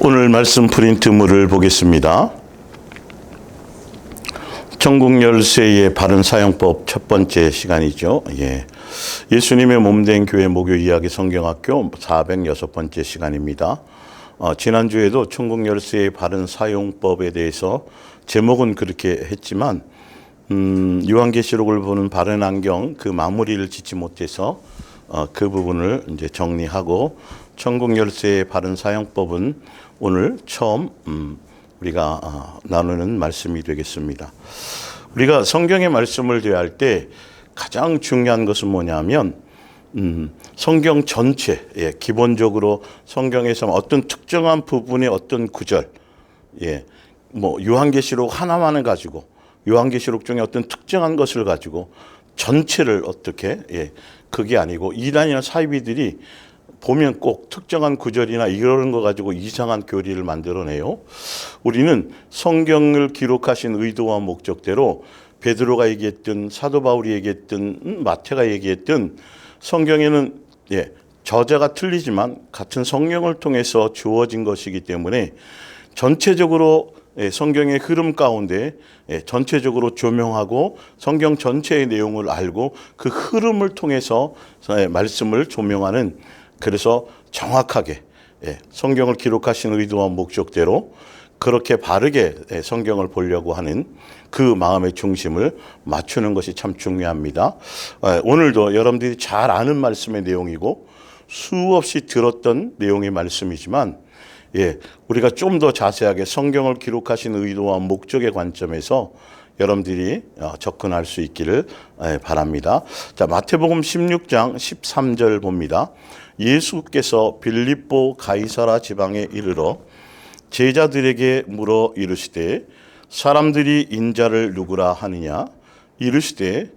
오늘 말씀 프린트물을 보겠습니다. 천국 열쇠의 바른 사용법 첫 번째 시간이죠. 예수님의 몸된 교회 목요 이야기 성경학교 406번째 시간입니다. 지난주에도 천국 열쇠의 바른 사용법에 대해서 제목은 그렇게 했지만 요한계시록을 보는 바른 안경 그 마무리를 짓지 못해서 그 부분을 이제 정리하고 천국 열쇠의 바른 사용법은 오늘 처음 우리가 나누는 말씀이 되겠습니다. 우리가 성경의 말씀을 대할 때 가장 중요한 것은 뭐냐면 성경 전체, 기본적으로 성경에서 어떤 특정한 부분의 어떤 구절, 요한계시록 하나만을 가지고 요한계시록 중에 어떤 특정한 것을 가지고 전체를 어떻게, 그게 아니고 이단이나 사이비들이 보면 꼭 특정한 구절이나 이런 거 가지고 이상한 교리를 만들어내요. 우리는 성경을 기록하신 의도와 목적대로 베드로가 얘기했든 사도 바울이 얘기했든 마태가 얘기했든 성경에는 저자가 틀리지만 같은 성령을 통해서 주어진 것이기 때문에 전체적으로 성경의 흐름 가운데 전체적으로 조명하고 성경 전체의 내용을 알고 그 흐름을 통해서 말씀을 조명하는, 그래서 정확하게 성경을 기록하신 의도와 목적대로 그렇게 바르게 성경을 보려고 하는 그 마음의 중심을 맞추는 것이 참 중요합니다. 오늘도 여러분들이 잘 아는 말씀의 내용이고 수없이 들었던 내용의 말씀이지만 우리가 좀 더 자세하게 성경을 기록하신 의도와 목적의 관점에서 여러분들이 접근할 수 있기를 바랍니다. 자, 마태복음 16장 13절 봅니다. 예수께서 빌립보 가이사라 지방에 이르러 제자들에게 물어 이르시되 사람들이 인자를 누구라 하느냐 이르시되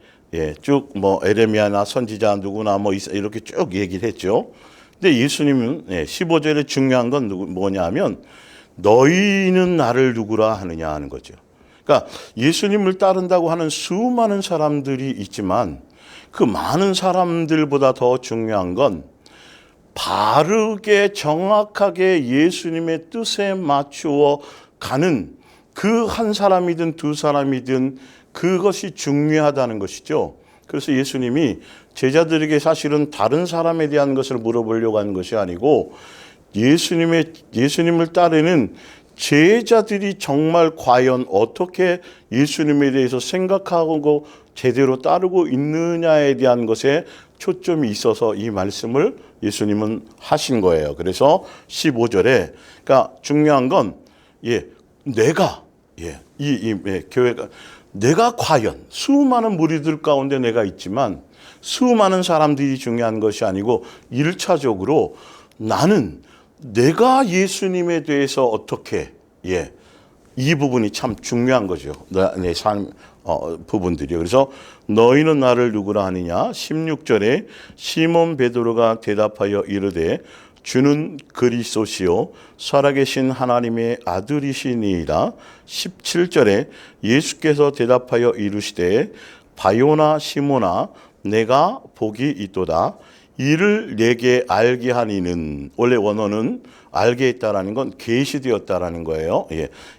쭉 에레미야나 선지자 누구나 이렇게 쭉 얘기를 했죠. 근데 예수님은 15절에 중요한 건 뭐냐면 너희는 나를 누구라 하느냐 하는 거죠. 그러니까 예수님을 따른다고 하는 수많은 사람들이 있지만 그 많은 사람들보다 더 중요한 건 바르게 정확하게 예수님의 뜻에 맞추어 가는 그 한 사람이든 두 사람이든 그것이 중요하다는 것이죠. 그래서 예수님이 제자들에게 사실은 다른 사람에 대한 것을 물어보려고 하는 것이 아니고 예수님을 따르는 제자들이 정말 과연 어떻게 예수님에 대해서 생각하고 제대로 따르고 있느냐에 대한 것에 초점이 있어서 이 말씀을 예수님은 하신 거예요. 그래서 15절에 그러니까 중요한 건 내가 교회가 내가 과연 수많은 무리들 가운데 내가 있지만 수많은 사람들이 중요한 것이 아니고 1차적으로 나는 내가 예수님에 대해서 어떻게 이 부분이 참 중요한 거죠. 내 삶 부분들이. 그래서 너희는 나를 누구라 하느냐 16절에 시몬 베드로가 대답하여 이르되 주는 그리스도시요 살아계신 하나님의 아들이시니이다. 17절에 예수께서 대답하여 이르시되 바요나 시몬아 내가 복이 있도다. 이를 내게 알게 하니는, 원래 원어는 알게 했다라는 건 계시되었다라는 거예요.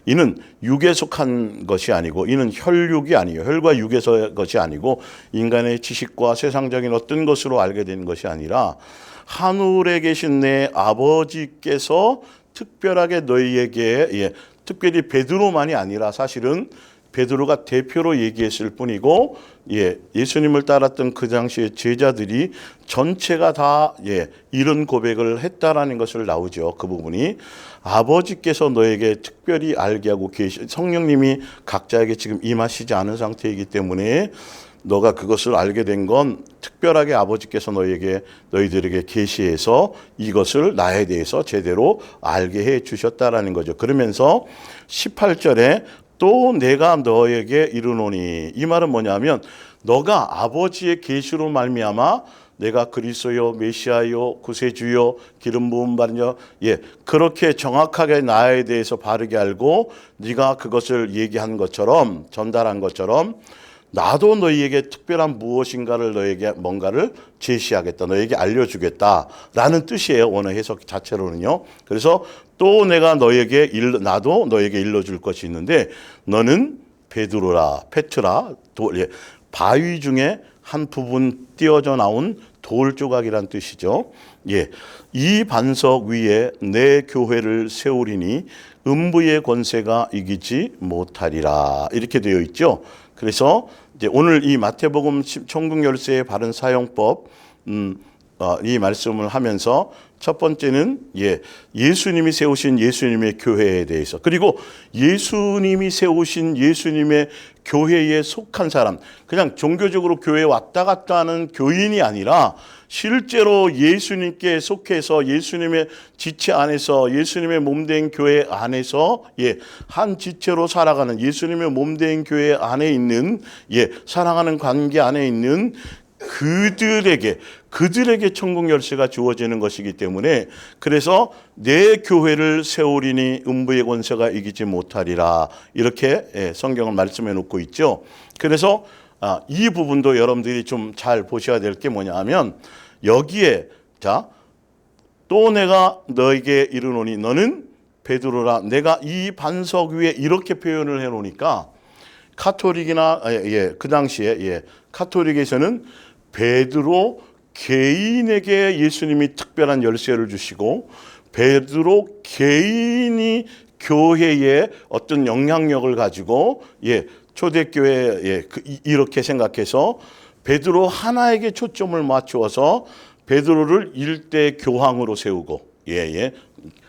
이는 육에 속한 것이 아니고 이는 혈육이 아니에요. 혈과 육에서 것이 아니고 인간의 지식과 세상적인 어떤 것으로 알게 된 것이 아니라 하늘에 계신 내 아버지께서 특별하게 너희에게 특별히 베드로만이 아니라 사실은 베드로가 대표로 얘기했을 뿐이고 예수님을 따랐던 그 당시의 제자들이 전체가 다 이런 고백을 했다라는 것을 나오죠. 그 부분이 아버지께서 너에게 특별히 알게 하고 성령님이 각자에게 지금 임하시지 않은 상태이기 때문에 너가 그것을 알게 된 건 특별하게 아버지께서 너희들에게 계시해서 이것을 나에 대해서 제대로 알게 해 주셨다라는 거죠. 그러면서 18절에 또 내가 너에게 이르노니, 이 말은 뭐냐면 너가 아버지의 계시로 말미암아 내가 그리스도요 메시아요 구세주요 기름 부음 받은 자 그렇게 정확하게 나에 대해서 바르게 알고 네가 그것을 얘기한 것처럼 전달한 것처럼 나도 너희에게 특별한 무엇인가를 너에게 뭔가를 제시하겠다. 너에게 알려주겠다라는 뜻이에요. 원어 해석 자체로는요. 그래서 또 내가 나도 너에게 일러줄 것이 있는데 너는 베드로라, 페트라, 바위 중에 한 부분 띄어져 나온 돌 조각이란 뜻이죠. 예, 이 반석 위에 내 교회를 세우리니 음부의 권세가 이기지 못하리라. 이렇게 되어 있죠. 그래서 이제 오늘 이 마태복음 천국 열쇠의 바른 사용법 이 말씀을 하면서 첫 번째는 예수님이 세우신 예수님의 교회에 대해서, 그리고 예수님이 세우신 예수님의 교회에 속한 사람, 그냥 종교적으로 교회에 왔다 갔다 하는 교인이 아니라 실제로 예수님께 속해서 예수님의 지체 안에서 예수님의 몸된 교회 안에서 한 지체로 살아가는 예수님의 몸된 교회 안에 있는 사랑하는 관계 안에 있는 그들에게 천국 열쇠가 주어지는 것이기 때문에, 그래서 내 교회를 세우리니 음부의 권세가 이기지 못하리라, 이렇게 성경은 말씀해 놓고 있죠. 그래서 이 부분도 여러분들이 좀 잘 보셔야 될 게 뭐냐 하면, 여기에 또 내가 너에게 이르노니 너는 베드로라, 내가 이 반석 위에 이렇게 표현을 해 놓으니까 카톨릭이나 그 당시에 카톨릭에서는 베드로 개인에게 예수님이 특별한 열쇠를 주시고 베드로 개인이 교회에 어떤 영향력을 가지고 초대교회 이렇게 생각해서 베드로 하나에게 초점을 맞추어서 베드로를 일대 교황으로 세우고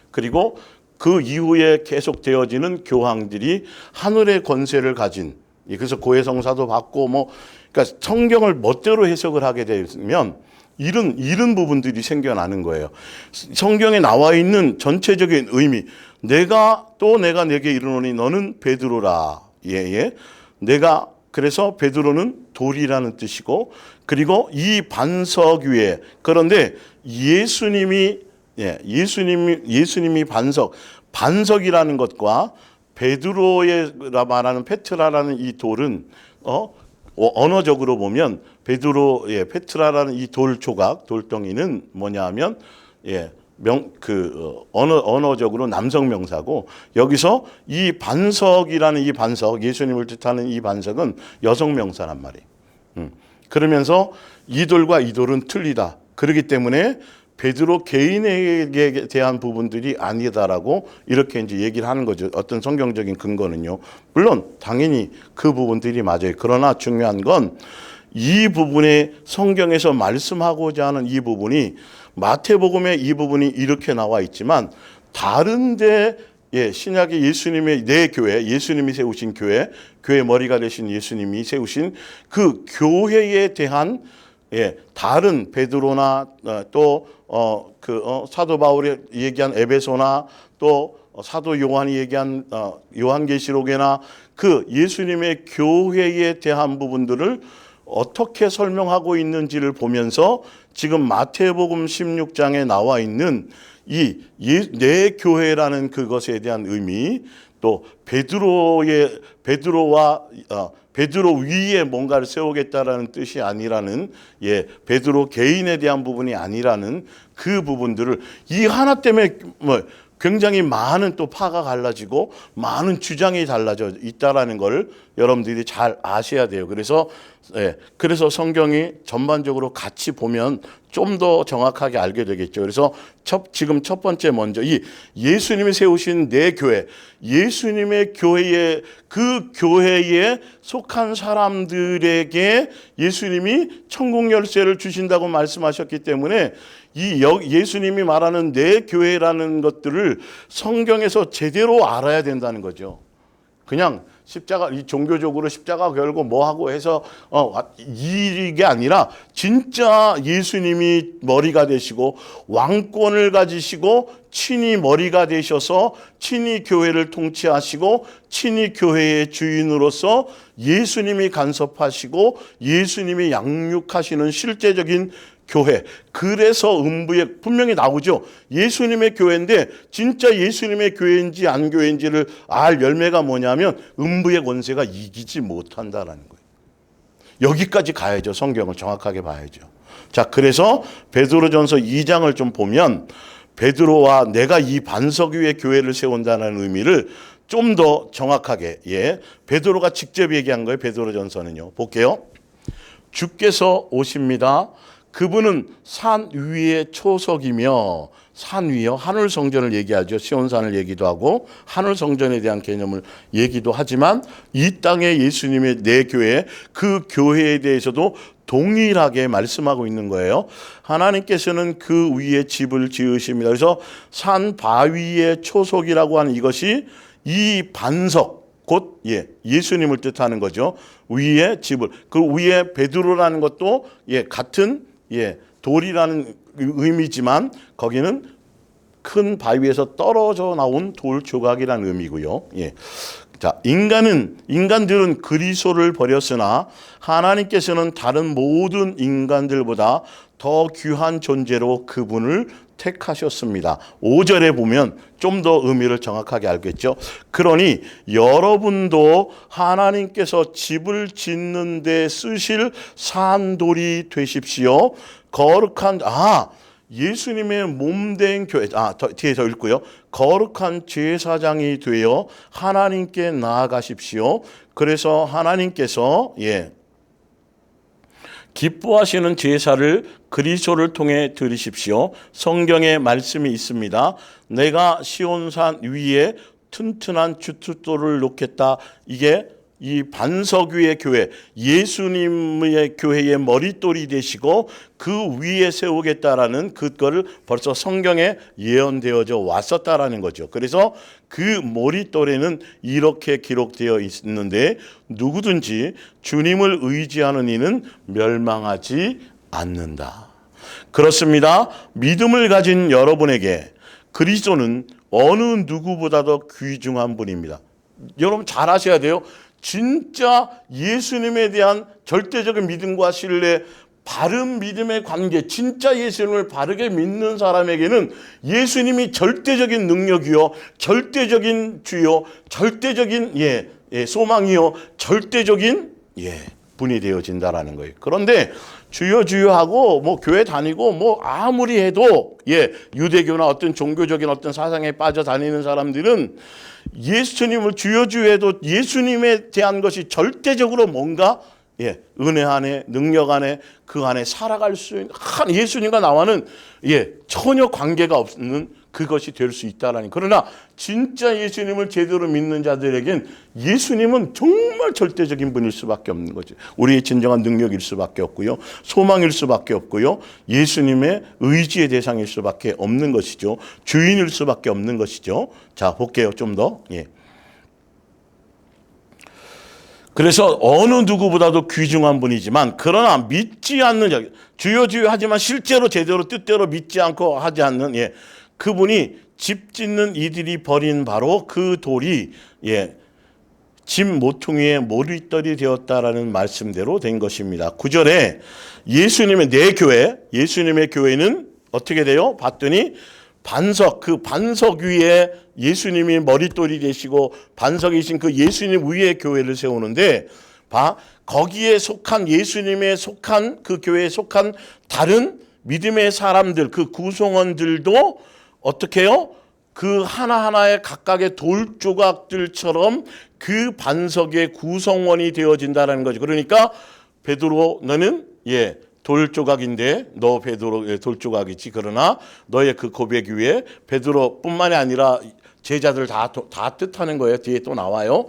그리고 그 이후에 계속 되어지는 교황들이 하늘의 권세를 가진, 그래서 고해성사도 받고 그러니까 성경을 멋대로 해석을 하게 되면 이런 부분들이 생겨나는 거예요. 성경에 나와 있는 전체적인 의미, 내가 내게 이르노니 너는 베드로라. 그래서 베드로는 돌이라는 뜻이고, 그리고 이 반석 위에, 그런데 예수님이 반석이라는 것과 베드로가 말하는 페트라라는 이 돌은 언어적으로 보면 페트라라는 이 돌 조각, 돌덩이는 뭐냐 하면 언어적으로 남성 명사고, 여기서 이 반석이라는 이 반석, 예수님을 뜻하는 이 반석은 여성 명사란 말이에요. 그러면서 이 돌과 이 돌은 틀리다. 그렇기 때문에 베드로 개인에게 대한 부분들이 아니다라고 이렇게 이제 얘기를 하는 거죠. 어떤 성경적인 근거는요. 물론 당연히 그 부분들이 맞아요. 그러나 중요한 건 이 부분에 성경에서 말씀하고자 하는 이 부분이, 마태복음에 이 부분이 이렇게 나와 있지만 다른데 신약의 예수님의 내 교회, 예수님이 세우신 교회 머리가 되신 예수님이 세우신 그 교회에 대한 다른 베드로나 또 사도 바울이 얘기한 에베소나 또 사도 요한이 얘기한 요한계시록이나 그 예수님의 교회에 대한 부분들을 어떻게 설명하고 있는지를 보면서 지금 마태복음 16장에 나와 있는 내 교회라는 그것에 대한 의미, 또 베드로 위에 뭔가를 세우겠다라는 뜻이 아니라는, 베드로 개인에 대한 부분이 아니라는 그 부분들을 이 하나 때문에 굉장히 많은 또 파가 갈라지고 많은 주장이 달라져 있다라는 걸 여러분들이 잘 아셔야 돼요. 그래서 성경이 전반적으로 같이 보면 좀 더 정확하게 알게 되겠죠. 그래서 지금 첫 번째 먼저 이 예수님이 세우신 내 교회, 예수님의 교회에, 그 교회에 속한 사람들에게 예수님이 천국 열쇠를 주신다고 말씀하셨기 때문에 예수님이 말하는 내 교회라는 것들을 성경에서 제대로 알아야 된다는 거죠. 그냥 십자가, 종교적으로 십자가 걸고 뭐하고 해서 이게 아니라 진짜 예수님이 머리가 되시고 왕권을 가지시고 친히 머리가 되셔서 친히 교회를 통치하시고 친히 교회의 주인으로서 예수님이 간섭하시고 예수님이 양육하시는 실제적인 교회. 그래서 음부에 분명히 나오죠. 예수님의 교회인데 진짜 예수님의 교회인지 안 교회인지를 알 열매가 뭐냐면 음부의 권세가 이기지 못한다라는 거예요. 여기까지 가야죠. 성경을 정확하게 봐야죠. 자, 그래서 베드로전서 2장을 좀 보면 베드로와 내가 이 반석 위에 교회를 세운다는 의미를 좀 더 정확하게, 베드로가 직접 얘기한 거예요. 베드로전서는요. 볼게요. 주께서 오십니다. 그분은 산 위의 초석이며, 산 위요, 하늘 성전을 얘기하죠. 시온산을 얘기도 하고 하늘 성전에 대한 개념을 얘기도 하지만 이 땅에 예수님의 내 교회, 그 교회에 대해서도 동일하게 말씀하고 있는 거예요. 하나님께서는 그 위에 집을 지으십니다. 그래서 산 바위의 초석이라고 하는 이것이 이 반석, 곧 예수님을 뜻하는 거죠. 위에 집을, 그 위에 베드로라는 것도 같은 돌이라는 의미지만 거기는 큰 바위에서 떨어져 나온 돌 조각이라는 의미고요. 자, 인간들은 그리스도를 버렸으나 하나님께서는 다른 모든 인간들보다 더 귀한 존재로 그분을 택하셨습니다. 5절에 보면 좀 더 의미를 정확하게 알겠죠. 그러니 여러분도 하나님께서 집을 짓는 데 쓰실 산돌이 되십시오. 거룩한 예수님의 몸된 교회, 뒤에서 읽고요. 거룩한 제사장이 되어 하나님께 나아가십시오. 그래서 하나님께서 기뻐하시는 제사를 그리스도를 통해 드리십시오. 성경에 말씀이 있습니다. 내가 시온산 위에 튼튼한 주춧돌을 놓겠다. 이게 이 반석 위의 교회, 예수님의 교회의 머릿돌이 되시고 그 위에 세우겠다라는 그거를 벌써 성경에 예언되어져 왔었다라는 거죠. 그래서 그 머릿돌에는 이렇게 기록되어 있는데 누구든지 주님을 의지하는 이는 멸망하지 않는다. 그렇습니다. 믿음을 가진 여러분에게 그리스도는 어느 누구보다도 귀중한 분입니다. 여러분 잘 아셔야 돼요. 진짜 예수님에 대한 절대적인 믿음과 신뢰, 바른 믿음의 관계, 진짜 예수님을 바르게 믿는 사람에게는 예수님이 절대적인 능력이요, 절대적인 주요, 절대적인 소망이요, 절대적인 분이 되어진다라는 거예요. 그런데 주여 하고 교회 다니고 아무리 해도 유대교나 어떤 종교적인 어떤 사상에 빠져 다니는 사람들은 예수님을 주여 해도 예수님에 대한 것이 절대적으로 뭔가 은혜 안에, 능력 안에, 그 안에 살아갈 수 있는 예수님과 나와는 전혀 관계가 없는 그것이 될 수 있다라니. 그러나 진짜 예수님을 제대로 믿는 자들에겐 예수님은 정말 절대적인 분일 수밖에 없는 거죠. 우리의 진정한 능력일 수밖에 없고요, 소망일 수밖에 없고요, 예수님의 의지의 대상일 수밖에 없는 것이죠. 주인일 수밖에 없는 것이죠. 자, 볼게요. 좀 더. 그래서 어느 누구보다도 귀중한 분이지만 그러나 믿지 않는 자, 주여 하지만 실제로 제대로 뜻대로 믿지 않고 하지 않는 그분이 집 짓는 이들이 버린 바로 그 돌이 집 모퉁이의 머릿돌이 되었다라는 말씀대로 된 것입니다. 9절에 예수님의 내 교회, 예수님의 교회는 어떻게 돼요? 봤더니 반석, 그 반석 위에 예수님이 머릿돌이 되시고 반석이신 그 예수님 위에 교회를 세우는데 거기에 속한 예수님에 속한 그 교회에 속한 다른 믿음의 사람들, 그 구성원들도 어떻게 해요? 그 하나하나의 각각의 돌 조각들처럼 그 반석의 구성원이 되어진다는 거죠. 그러니까 베드로 너는 돌 조각인데 너 베드로 돌 조각이지. 그러나 너의 그 고백 위에 베드로뿐만이 아니라 제자들 다 뜻하는 거예요. 뒤에 또 나와요.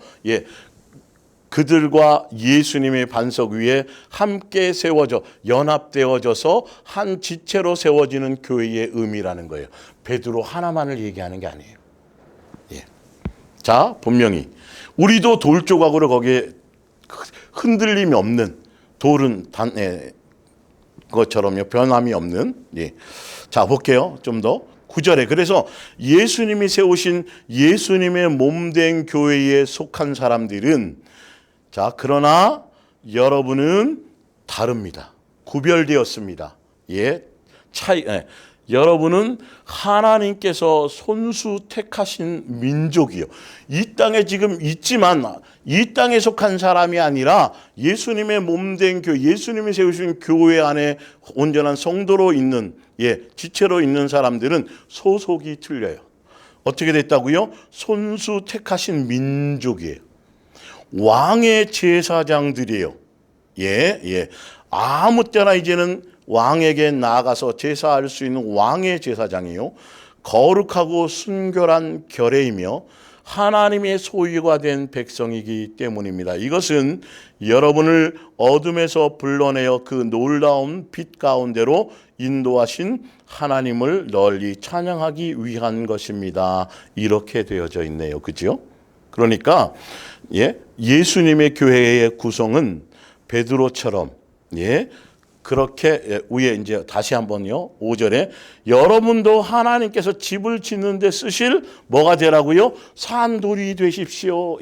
그들과 예수님의 반석 위에 함께 세워져 연합되어져서 한 지체로 세워지는 교회의 의미라는 거예요. 베드로 하나만을 얘기하는 게 아니에요. 자, 분명히 우리도 돌 조각으로 거기에 흔들림이 없는 돌은 것처럼요, 변함이 없는. 자, 볼게요. 좀 더. 9절에 그래서 예수님이 세우신 예수님의 몸된 교회에 속한 사람들은 그러나 여러분은 다릅니다. 구별되었습니다. 여러분은 하나님께서 손수 택하신 민족이요. 이 땅에 지금 있지만 이 땅에 속한 사람이 아니라 예수님의 몸된 교회, 예수님이 세우신 교회 안에 온전한 성도로 있는, 지체로 있는 사람들은 소속이 틀려요. 어떻게 됐다고요? 손수 택하신 민족이에요. 왕의 제사장들이에요. 아무 때나 이제는 왕에게 나아가서 제사할 수 있는 왕의 제사장이요. 거룩하고 순결한 결례이며 하나님의 소유가 된 백성이기 때문입니다. 이것은 여러분을 어둠에서 불러내어 그 놀라운 빛 가운데로 인도하신 하나님을 널리 찬양하기 위한 것입니다. 이렇게 되어져 있네요. 그죠? 그러니까 예수님의 교회의 구성은 베드로처럼 그렇게 위에 이제 다시 한번요. 5절에 여러분도 하나님께서 집을 짓는데 쓰실 뭐가 되라고요? 산돌이 되십시오.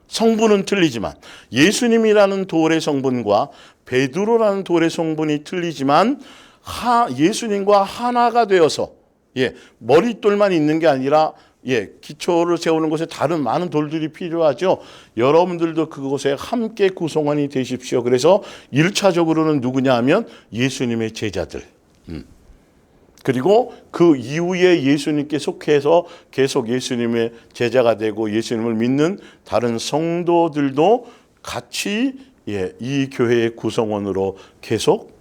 성분은 틀리지만 예수님이라는 돌의 성분과 베드로라는 돌의 성분이 틀리지만 예수님과 하나가 되어서 머릿돌만 있는 게 아니라 기초를 세우는 곳에 다른 많은 돌들이 필요하죠. 여러분들도 그곳에 함께 구성원이 되십시오. 그래서 1차적으로는 누구냐 하면 예수님의 제자들. 그리고 그 이후에 예수님께 속해서 계속 예수님의 제자가 되고 예수님을 믿는 다른 성도들도 같이 이 교회의 구성원으로 계속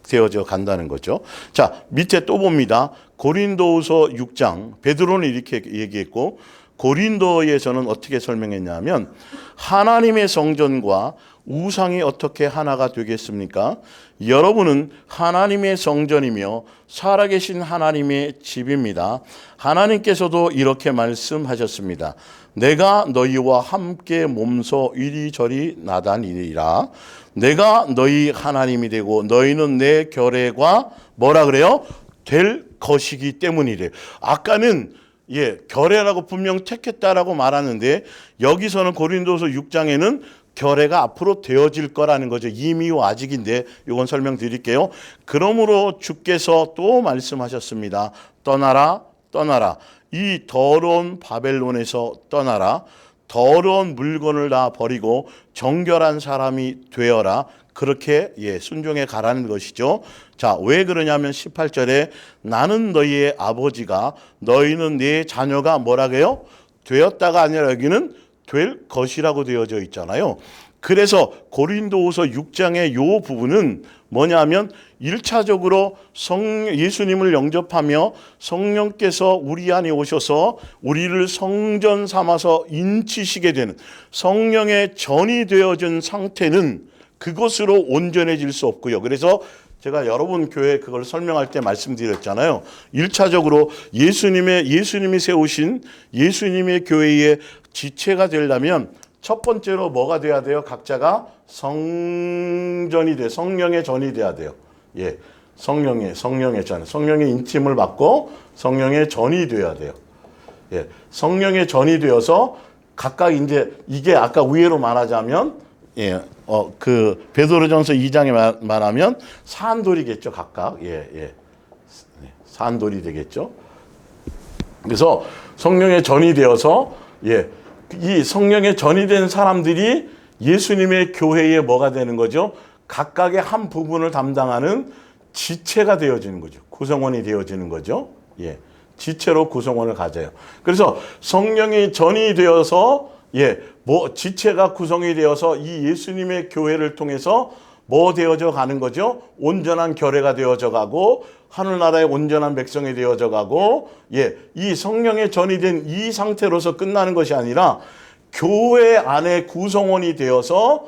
되어져 간다는 거죠. 자, 밑에 또 봅니다. 고린도후서 6장, 베드로는 이렇게 얘기했고 고린도에서는 어떻게 설명했냐면 하나님의 성전과 우상이 어떻게 하나가 되겠습니까? 여러분은 하나님의 성전이며 살아계신 하나님의 집입니다. 하나님께서도 이렇게 말씀하셨습니다. 내가 너희와 함께 몸소 이리저리 나다니리라. 내가 너희 하나님이 되고 너희는 내 결례가 뭐라 그래요? 될 것이기 때문이래. 아까는 결례라고 분명 택했다라고 말하는데 여기서는 고린도서 6장에는 결례가 앞으로 되어질 거라는 거죠. 이미와 아직인데 이건 설명드릴게요. 그러므로 주께서 또 말씀하셨습니다. 떠나라, 떠나라. 이 더러운 바벨론에서 떠나라. 더러운 물건을 다 버리고 정결한 사람이 되어라. 그렇게 순종해 가라는 것이죠. 자, 왜 그러냐면 18절에 나는 너희의 아버지가 너희는 내 자녀가 뭐라고요? 되었다가 아니라 여기는 될 것이라고 되어져 있잖아요. 그래서 고린도후서 6장의 요 부분은 뭐냐면 1차적으로 예수님을 영접하며 성령께서 우리 안에 오셔서 우리를 성전 삼아서 인치시게 되는 성령의 전이 되어진 상태는 그것으로 온전해질 수 없고요. 그래서 제가 여러분 교회 그걸 설명할 때 말씀드렸잖아요. 1차적으로 예수님이 세우신 예수님의 교회의 지체가 되려면 첫 번째로 뭐가 돼야 돼요? 각자가 성전이 돼. 성령의 전이 돼야 돼요. 성령의 전. 성령의 인침을 받고 성령의 전이 돼야 돼요. 성령의 전이 되어서 각각 이제 이게 아까 위에로 말하자면 그 베드로전서 2장에 말하면 산돌이겠죠, 각각. 산돌이 되겠죠. 그래서 성령의 전이 되어서 이 성령의 전이 된 사람들이 예수님의 교회에 뭐가 되는 거죠? 각각의 한 부분을 담당하는 지체가 되어지는 거죠. 구성원이 되어지는 거죠. 지체로 구성원을 가져요. 그래서 성령이 전이 되어서 지체가 구성이 되어서 이 예수님의 교회를 통해서 뭐 되어져 가는 거죠? 온전한 결례가 되어져 가고 하늘나라의 온전한 백성이 되어져 가고 이 성령의 전이 된 이 상태로서 끝나는 것이 아니라 교회 안에 구성원이 되어서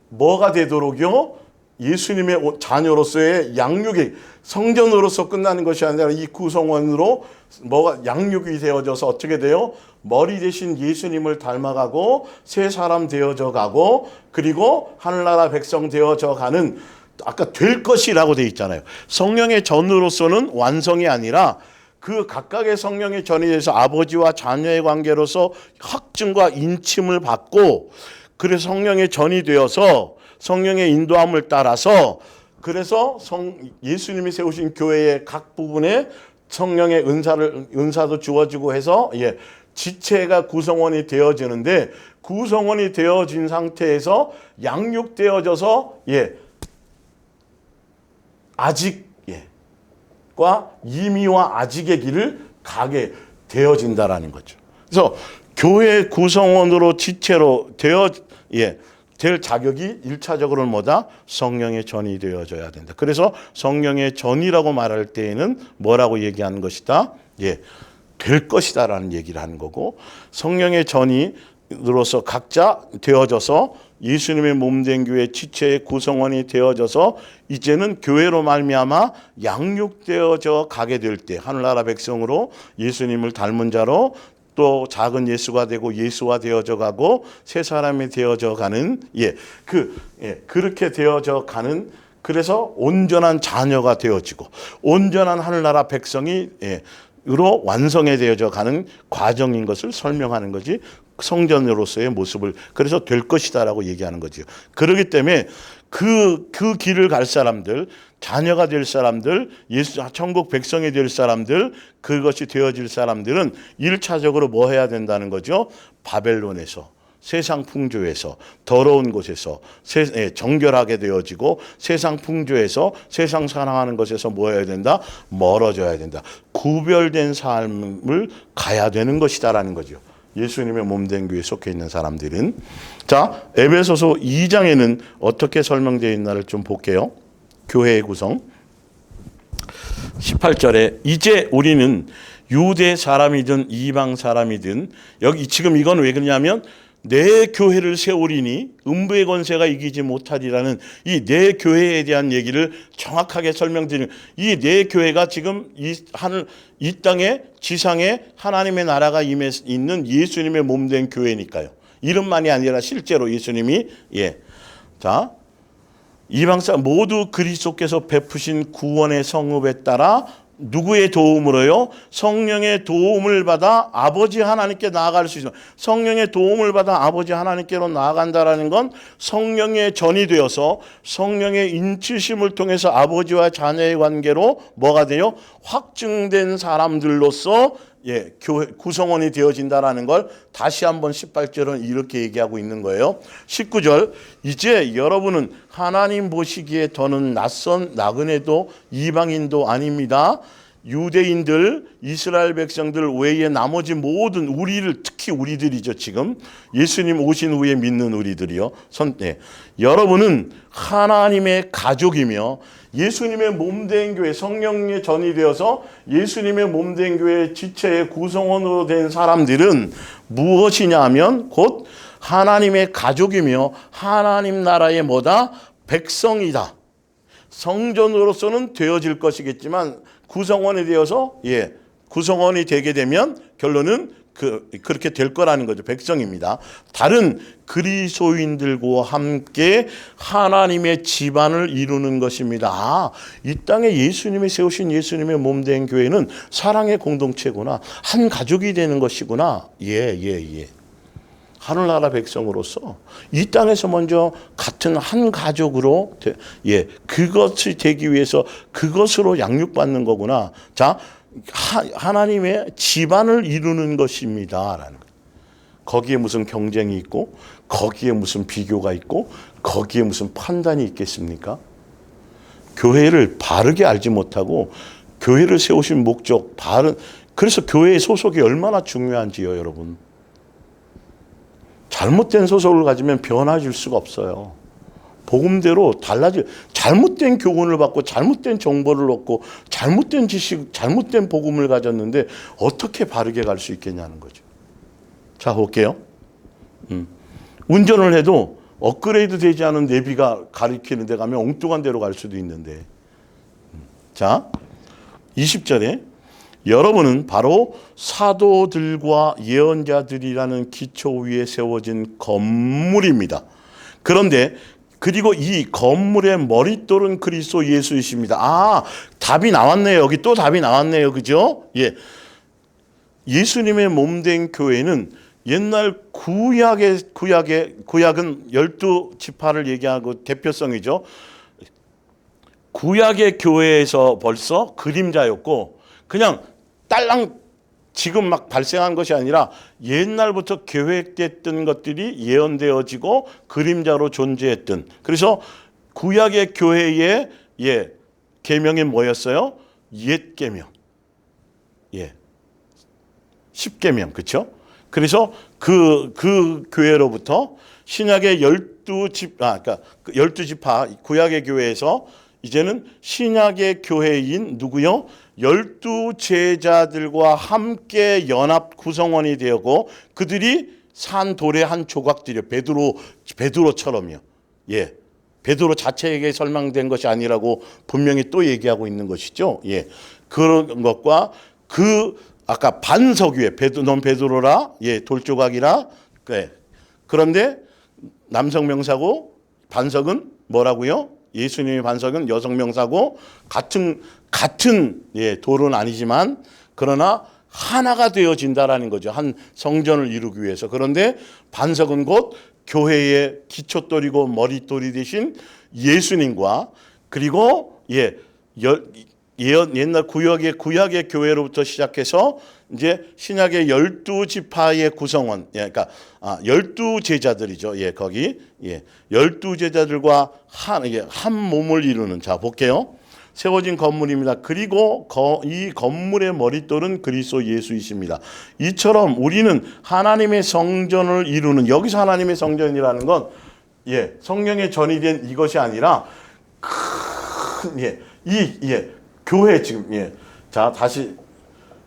뭐가 되도록요? 예수님의 자녀로서의 양육이 성전으로서 끝나는 것이 아니라 이 구성원으로 뭐가 양육이 되어져서 어떻게 돼요? 머리 대신 예수님을 닮아가고 새 사람 되어져 가고 그리고 하늘나라 백성 되어져 가는 아까 될 것이라고 돼 있잖아요. 성령의 전으로서는 완성이 아니라 그 각각의 성령의 전에 대해서 아버지와 자녀의 관계로서 확증과 인침을 받고 그래서 성령의 전이 되어서 성령의 인도함을 따라서 그래서 예수님이 세우신 교회의 각 부분에 성령의 은사도 주어지고 해서 지체가 구성원이 되어지는데, 구성원이 되어진 상태에서 양육되어져서 아직과 이미와 아직의 길을 가게 되어진다라는 거죠. 그래서 교회 구성원으로 지체로 될 자격이 1차적으로는 뭐다? 성령의 전이 되어져야 된다. 그래서 성령의 전이라고 말할 때에는 뭐라고 얘기하는 것이다? 될 것이다라는 얘기를 하는 거고, 성령의 전이로서 각자 되어져서 예수님의 몸된 교회 지체의 구성원이 되어져서 이제는 교회로 말미암아 양육되어져 가게 될 때, 하늘나라 백성으로 예수님을 닮은 자로 또 작은 예수가 되고 예수화 되어져 가고 새 사람이 되어져 가는 그렇게 되어져 가는, 그래서 온전한 자녀가 되어지고 온전한 하늘나라 백성이 으로 완성해 되어져 가는 과정인 것을 설명하는 거지, 성전으로서의 모습을. 그래서 될 것이다라고 얘기하는 거죠. 그렇기 때문에 그 길을 갈 사람들, 자녀가 될 사람들, 천국 백성이 될 사람들, 그것이 되어질 사람들은 1차적으로 뭐 해야 된다는 거죠? 바벨론에서, 세상 풍조에서, 더러운 곳에서 정결하게 되어지고 세상 풍조에서, 세상 사랑하는 것에서 뭐 해야 된다? 멀어져야 된다. 구별된 삶을 가야 되는 것이다라는 거죠. 예수님의 몸된 교회에 속해 있는 사람들은. 자, 에베소서 2장에는 어떻게 설명되어 있나를 좀 볼게요. 교회의 구성. 18절에 이제 우리는 유대 사람이든 이방 사람이든, 여기 지금 이건 왜 그러냐면 내 교회를 세우리니 음부의 권세가 이기지 못하리라는 이 내 교회에 대한 얘기를 정확하게 설명드리는, 이 내 교회가 지금 이 땅에 지상에 하나님의 나라가 임해 있는 예수님의 몸된 교회니까요. 이름만이 아니라 실제로 예수님이 자, 이방 사람 모두 그리스도께서 베푸신 구원의 성읍에 따라 누구의 도움으로요? 성령의 도움을 받아 아버지 하나님께 나아갈 수 있어요. 성령의 도움을 받아 아버지 하나님께로 나아간다라는 건 성령의 전이 되어서 성령의 인치심을 통해서 아버지와 자녀의 관계로 뭐가 돼요? 확증된 사람들로서 교회 구성원이 되어진다라는 걸 다시 한번 18절은 이렇게 얘기하고 있는 거예요. 19절, 이제 여러분은 하나님 보시기에 더는 낯선 나그네도 이방인도 아닙니다. 유대인들, 이스라엘 백성들 외에 나머지 모든 우리를, 특히 우리들이죠. 지금 예수님 오신 후에 믿는 우리들이요. 여러분은 하나님의 가족이며 예수님의 몸된 교회, 성령의 전이 되어서 예수님의 몸된 교회 지체의 구성원으로 된 사람들은 무엇이냐 하면 곧 하나님의 가족이며 하나님 나라의 뭐다? 백성이다. 성전으로서는 되어질 것이겠지만 구성원이 되어서 구성원이 되게 되면 결론은 그렇게 될 거라는 거죠. 백성입니다. 다른 그리스도인들과 함께 하나님의 집안을 이루는 것입니다. 이 땅에 예수님이 세우신 예수님의 몸된 교회는 사랑의 공동체구나. 한 가족이 되는 것이구나. 하늘나라 백성으로서 이 땅에서 먼저 같은 한 가족으로 그것이 되기 위해서 그것으로 양육받는 거구나. 자, 하나님의 집안을 이루는 것입니다라는 거예요. 거기에 무슨 경쟁이 있고 거기에 무슨 비교가 있고 거기에 무슨 판단이 있겠습니까? 교회를 바르게 알지 못하고 교회를 세우신 목적, 그래서 교회의 소속이 얼마나 중요한지요, 여러분. 잘못된 소속을 가지면 변화줄 수가 없어요. 복음대로 잘못된 교훈을 받고 잘못된 정보를 얻고 잘못된 지식, 잘못된 복음을 가졌는데 어떻게 바르게 갈 수 있겠냐는 거죠. 자, 볼게요. 운전을 해도 업그레이드 되지 않은 내비가 가리키는 데 가면 엉뚱한 데로 갈 수도 있는데. 자, 20절에 여러분은 바로 사도들과 예언자들이라는 기초 위에 세워진 건물입니다. 그런데 그리고 이 건물의 머릿돌은 그리스도 예수이십니다. 답이 나왔네요. 여기 또 답이 나왔네요. 그죠? 예수님의 몸된 교회는 옛날 구약은 12지파를 얘기하고 대표성이죠. 구약의 교회에서 벌써 그림자였고 그냥 딸랑 지금 막 발생한 것이 아니라 옛날부터 계획됐던 것들이 예언되어지고 그림자로 존재했던. 그래서 구약의 교회의 계명이 뭐였어요? 옛 계명. 십계명. 그렇죠? 그래서 그 교회로부터 신약의 12지파 구약의 교회에서 이제는 신약의 교회인 누구요? 12제자들과 함께 연합 구성원이 되었고 그들이 산 돌의 한 조각들이요. 베드로처럼요. 베드로 자체에게 설명된 것이 아니라고 분명히 또 얘기하고 있는 것이죠. 그런 것과 아까 반석 위에 넌 베드로라, 돌조각이라. 그런데 남성 명사고 반석은 뭐라고요? 예수님의 반석은 여성 명사고 같은 돌은 아니지만 그러나 하나가 되어진다라는 거죠. 한 성전을 이루기 위해서. 그런데 반석은 곧 교회의 기초돌이고 머릿돌이 되신 예수님과 그리고 옛날 구약의 교회로부터 시작해서 이제 신약의 12지파의 구성원, 그러니까 12제자들이죠. 거기 12제자들과 한 몸을 이루는. 자, 볼게요. 세워진 건물입니다. 그리고 이 건물의 머릿돌은 그리스도 예수이십니다. 이처럼 우리는 하나님의 성전을 이루는, 여기서 하나님의 성전이라는 건 성령의 전이 된 이것이 아니라 큰 교회 지금 자, 다시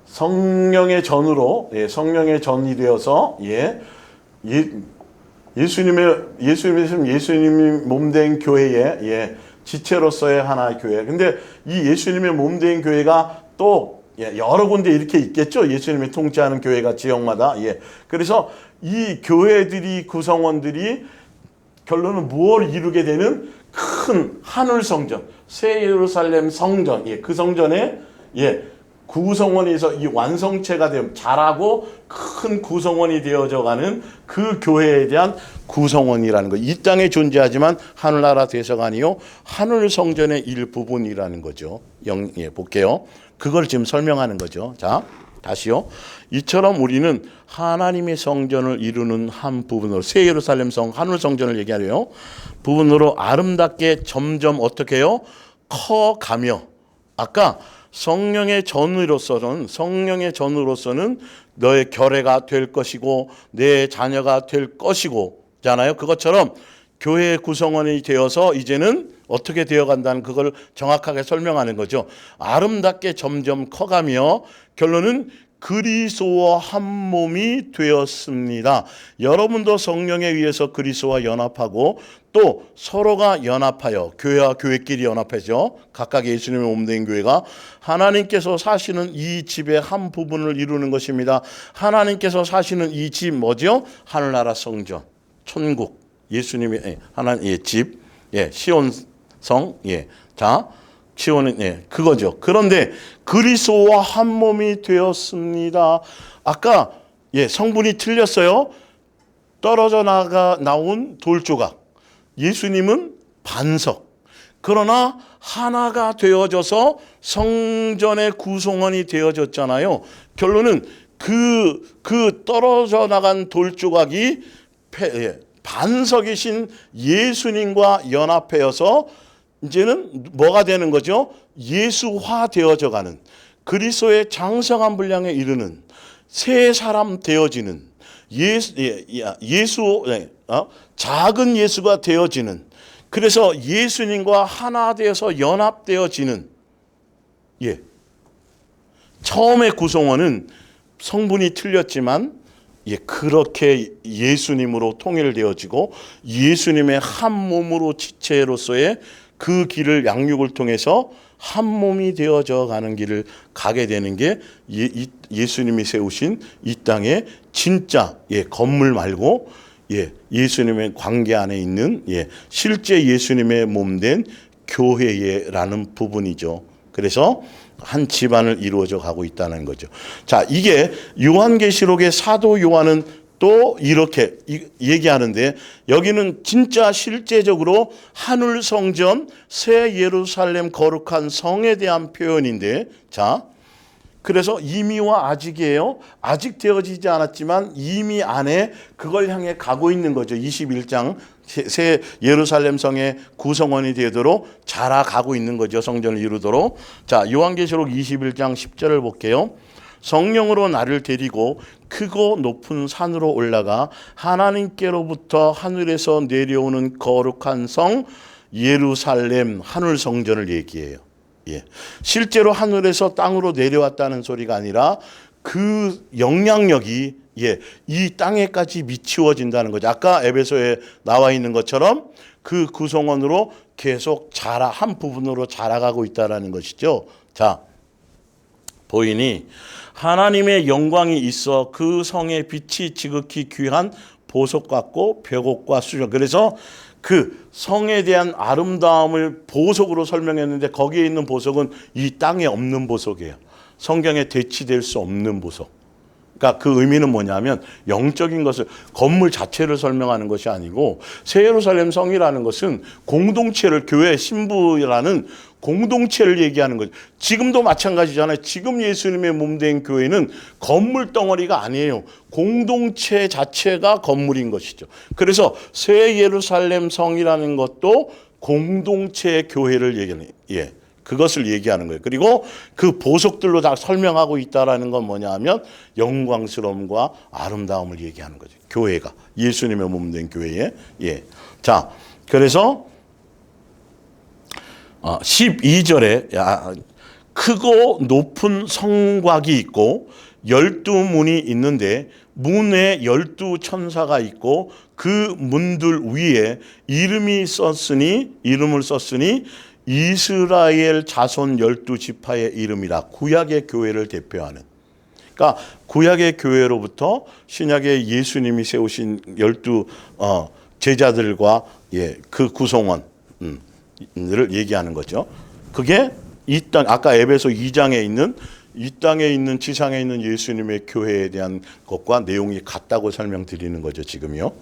성령의 전으로 성령의 전이 되어서 예수님이 몸된 교회에 지체로서의 하나의 교회. 근데 이 예수님의 몸된 교회가 또 여러 군데 이렇게 있겠죠. 예수님이 통치하는 교회가 지역마다. 그래서 이 교회들이 구성원들이 결론은 무엇을 이루게 되는 큰 하늘 성전, 새 예루살렘 성전. 그 성전에 구성원에서 이 완성체가 되면 자라고 큰 구성원이 되어져가는 그 교회에 대한 구성원이라는 거. 이 땅에 존재하지만 하늘나라 대서관이요 하늘 성전의 일부분이라는 거죠. 볼게요. 그걸 지금 설명하는 거죠. 자, 다시요. 이처럼 우리는 하나님의 성전을 이루는 한 부분으로, 새 예루살렘 성 하늘 성전을 얘기하려요. 부분으로 아름답게 점점 어떻게 해요? 커가며. 아까 성령의 전으로서는 너의 결례가 될 것이고 내 자녀가 될 것이고 잖아요. 그것처럼 교회의 구성원이 되어서 이제는 어떻게 되어간다는 그걸 정확하게 설명하는 거죠. 아름답게 점점 커가며 결론은 그리스도와 한 몸이 되었습니다. 여러분도 성령에 의해서 그리스도와 연합하고 또 서로가 연합하여 교회와 교회끼리 연합하죠. 각각 예수님의 몸된 교회가 하나님께서 사시는 이 집의 한 부분을 이루는 것입니다. 하나님께서 사시는 이 집 뭐죠? 하늘나라 성전, 천국, 예수님의 하나님의 집, 시온성, 자. 시온은 그거죠. 그런데 그리스도와 한 몸이 되었습니다. 아까 성분이 틀렸어요. 떨어져 나온 돌조각. 예수님은 반석. 그러나 하나가 되어져서 성전의 구성원이 되어졌잖아요. 결론은 그 떨어져 나간 돌조각이 반석이신 예수님과 연합하여서 이제는 뭐가 되는 거죠? 예수화 되어져 가는, 그리스도의 장성한 분량에 이르는 새 사람 되어지는 작은 예수가 되어지는, 그래서 예수님과 하나 되어서 연합되어지는. 처음의 구성원은 성분이 틀렸지만 그렇게 예수님으로 통일되어지고 예수님의 한 몸으로 지체로서의 그 길을 양육을 통해서 한 몸이 되어져 가는 길을 가게 되는 게 예수님이 세우신 이 땅의 진짜 건물 말고 예수님의 관계 안에 있는 실제 예수님의 몸된 교회라는 부분이죠. 그래서 한 집안을 이루어져 가고 있다는 거죠. 자, 이게 요한계시록의 사도 요한은 또 이렇게 얘기하는데 여기는 진짜 실제적으로 하늘 성전 새 예루살렘 거룩한 성에 대한 표현인데 자 그래서 이미와 아직이에요. 아직 되어지지 않았지만 이미 안에 그걸 향해 가고 있는 거죠. 21장 새 예루살렘 성의 구성원이 되도록 자라가고 있는 거죠. 성전을 이루도록. 자, 요한계시록 21장 10절을 볼게요. 성령으로 나를 데리고 크고 높은 산으로 올라가 하나님께로부터 하늘에서 내려오는 거룩한 성 예루살렘 하늘 성전을 얘기해요. 예. 실제로 하늘에서 땅으로 내려왔다는 소리가 아니라 그 영향력이 이 땅에까지 미치워진다는 거죠. 아까 에베소에 나와 있는 것처럼 그 구성원으로 계속 한 부분으로 자라가고 있다는 것이죠. 자, 보이니 하나님의 영광이 있어 그 성의 빛이 지극히 귀한 보석 같고 벽옥과 수정. 그래서 그 성에 대한 아름다움을 보석으로 설명했는데 거기에 있는 보석은 이 땅에 없는 보석이에요. 성경에 대치될 수 없는 보석. 그러니까 그 의미는 뭐냐면 영적인 것을 건물 자체를 설명하는 것이 아니고 새 예루살렘 성이라는 것은 공동체를 교회 신부라는 공동체를 얘기하는 거죠. 지금도 마찬가지잖아요. 지금 예수님의 몸된 교회는 건물 덩어리가 아니에요. 공동체 자체가 건물인 것이죠. 그래서 새 예루살렘 성이라는 것도 공동체 교회를 얘기하는 그것을 얘기하는 거예요. 그리고 그 보석들로 다 설명하고 있다라는 건 뭐냐 하면 영광스러움과 아름다움을 얘기하는 거죠. 교회가 예수님의 몸된 교회에. 자, 그래서 12절에 크고 높은 성곽이 있고 12문이 있는데 문에 12천사가 있고 그 문들 위에 이름을 썼으니 이스라엘 자손 12지파의 이름이라. 구약의 교회를 대표하는. 그러니까 구약의 교회로부터 신약의 예수님이 세우신 12 제자들과 그 구성원을 얘기하는 거죠. 그게 이 땅, 아까 에베소 2장에 있는 이 땅에 있는 지상에 있는 예수님의 교회에 대한 것과 내용이 같다고 설명드리는 거죠, 지금요.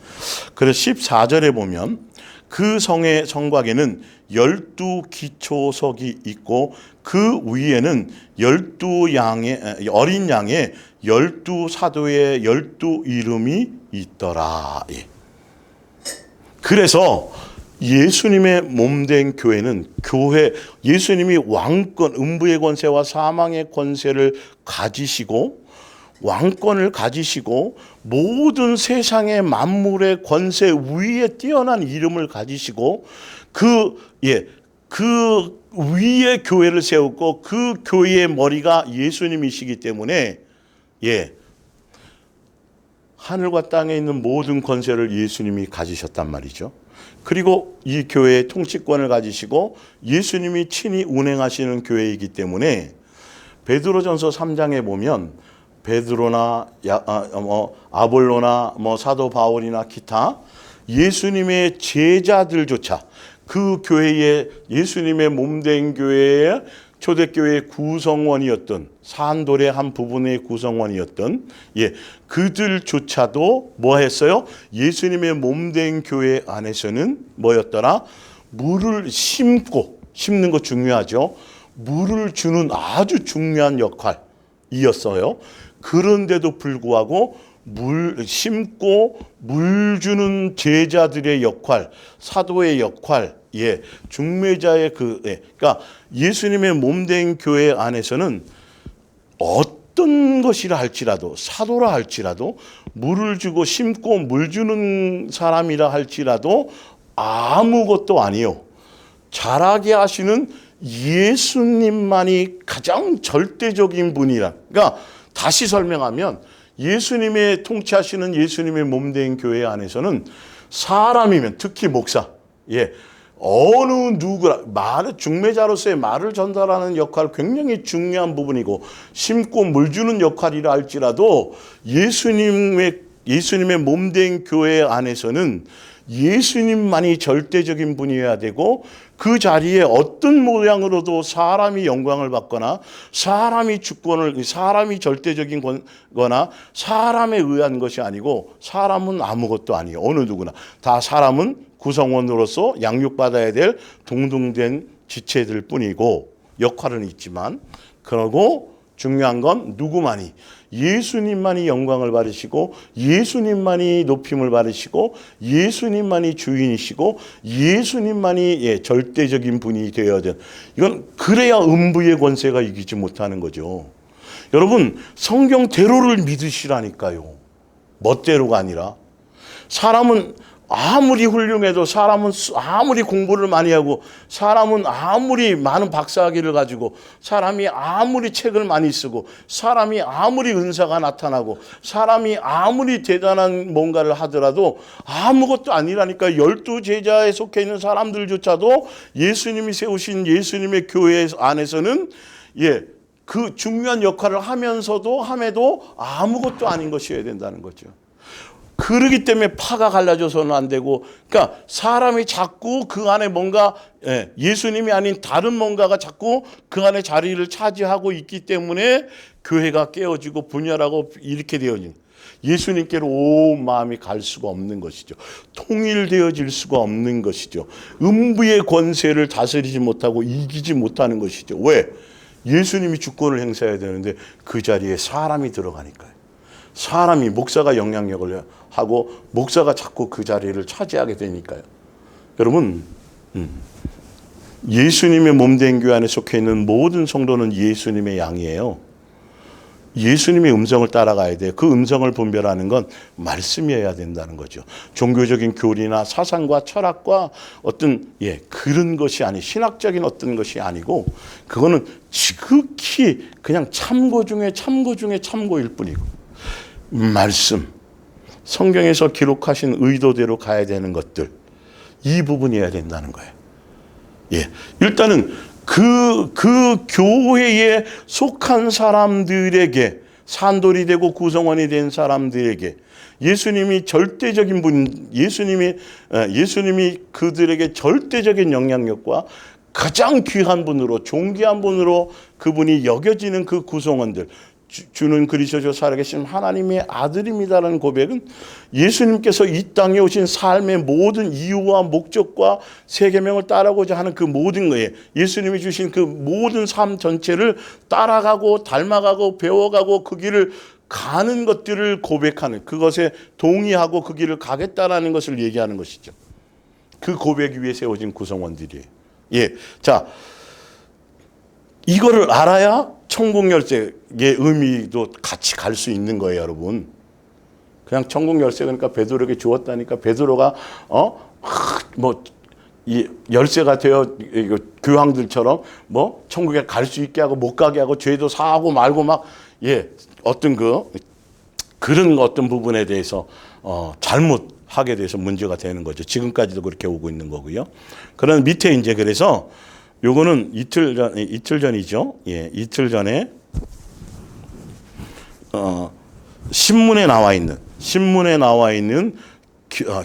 그래서 14절에 보면 그 성의 성곽에는 12기초석이 있고 그 위에는 12양의 어린 양의 12사도의 12이름이 있더라. 그래서 예수님의 몸된 교회는 예수님이 왕권, 음부의 권세와 사망의 권세를 가지시고 왕권을 가지시고 모든 세상의 만물의 권세 위에 뛰어난 이름을 가지시고 그 위에 교회를 세웠고 그 교회의 머리가 예수님이시기 때문에 하늘과 땅에 있는 모든 권세를 예수님이 가지셨단 말이죠. 그리고 이 교회의 통치권을 가지시고 예수님이 친히 운행하시는 교회이기 때문에 베드로전서 3장에 보면 베드로나 아볼로나 사도 바울이나 기타 예수님의 제자들조차 그 교회에 예수님의 몸된 교회의 초대교회의 구성원이었던 산돌의 한 부분의 구성원이었던 그들조차도 뭐 했어요? 예수님의 몸된 교회 안에서는 뭐였더라? 물을 심는 거 중요하죠. 물을 주는 아주 중요한 역할이었어요. 그런데도 불구하고 물 심고 물 주는 제자들의 역할, 사도의 역할, 중매자의 그러니까 예수님의 몸된 교회 안에서는 어떤 것이라 할지라도 사도라 할지라도 물을 주고 심고 물 주는 사람이라 할지라도 아무것도 아니요. 자라게 하시는 예수님만이 가장 절대적인 분이라. 그러니까 다시 설명하면 예수님의 통치하시는 예수님의 몸된 교회 안에서는 사람이면 특히 목사, 어느 누구라 중매자로서의 말을 전달하는 역할 굉장히 중요한 부분이고 심고 물 주는 역할이라 할지라도 예수님의 몸된 교회 안에서는 예수님만이 절대적인 분이어야 되고 그 자리에 어떤 모양으로도 사람이 영광을 받거나 사람이 주권을, 사람이 절대적인 거나 사람에 의한 것이 아니고, 사람은 아무것도 아니에요. 어느 누구나 다 사람은 구성원으로서 양육받아야 될 동등된 지체들 뿐이고, 역할은 있지만, 그러고 중요한 건 누구만이, 예수님만이 영광을 받으시고, 예수님만이 높임을 받으시고, 예수님만이 주인이시고, 예수님만이 절대적인 분이 되어야 돼. 이건 그래야 음부의 권세가 이기지 못하는 거죠. 여러분, 성경대로를 믿으시라니까요. 멋대로가 아니라. 사람은 아무리 훌륭해도, 사람은 아무리 공부를 많이 하고, 사람은 아무리 많은 박사학위를 가지고, 사람이 아무리 책을 많이 쓰고, 사람이 아무리 은사가 나타나고, 사람이 아무리 대단한 뭔가를 하더라도 아무것도 아니라니까. 12제자에 속해 있는 사람들조차도 예수님이 세우신 예수님의 교회 안에서는 그 중요한 역할을 함에도 아무것도 아닌 것이어야 된다는 거죠. 그러기 때문에 파가 갈라져서는 안 되고, 그러니까 사람이 자꾸 그 안에 뭔가 예수님이 아닌 다른 뭔가가 자꾸 그 안에 자리를 차지하고 있기 때문에 교회가 깨어지고 분열하고 이렇게 되어진, 예수님께로 온 마음이 갈 수가 없는 것이죠. 통일되어질 수가 없는 것이죠. 음부의 권세를 다스리지 못하고 이기지 못하는 것이죠. 왜? 예수님이 주권을 행사해야 되는데 그 자리에 사람이 들어가니까요. 사람이, 목사가 영향력을 하고 목사가 자꾸 그 자리를 차지하게 되니까요. 여러분, 예수님의 몸된 교회 안에 속해 있는 모든 성도는 예수님의 양이에요. 예수님의 음성을 따라가야 돼요. 그 음성을 분별하는 건 말씀이어야 된다는 거죠. 종교적인 교리나 사상과 철학과 어떤 그런 것이 아니, 신학적인 어떤 것이 아니고, 그거는 지극히 그냥 참고 중에 참고일 뿐이고, 말씀, 성경에서 기록하신 의도대로 가야 되는 것들, 이 부분이어야 된다는 거예요. 일단은 그 교회에 속한 사람들에게, 산돌이 되고 구성원이 된 사람들에게 예수님이 절대적인 분, 예수님이 그들에게 절대적인 영향력과 가장 귀한 분으로, 존귀한 분으로 그분이 여겨지는 그 구성원들, 주는 그리스도 살아계신 하나님의 아들입니다라는 고백은 예수님께서 이 땅에 오신 삶의 모든 이유와 목적과 세 계명을 따르고자 하는 그 모든 거에, 예수님이 주신 그 모든 삶 전체를 따라가고 닮아가고 배워가고 그 길을 가는 것들을 고백하는, 그것에 동의하고 그 길을 가겠다라는 것을 얘기하는 것이죠. 그 고백 위에 세워진 구성원들이에요. 자, 이거를 알아야 천국 열쇠의 의미도 같이 갈 수 있는 거예요, 여러분. 그냥 천국 열쇠, 그러니까 베드로에게 주었다니까 베드로가 이 열쇠가 되어 교황들처럼 천국에 갈 수 있게 하고 못 가게 하고 죄도 사하고 말고 어떤 그런 어떤 부분에 대해서 잘못하게 돼서 문제가 되는 거죠. 지금까지도 그렇게 오고 있는 거고요. 그런 밑에 이제 그래서 요거는 이틀 전이죠. 이틀 전에 신문에 나와 있는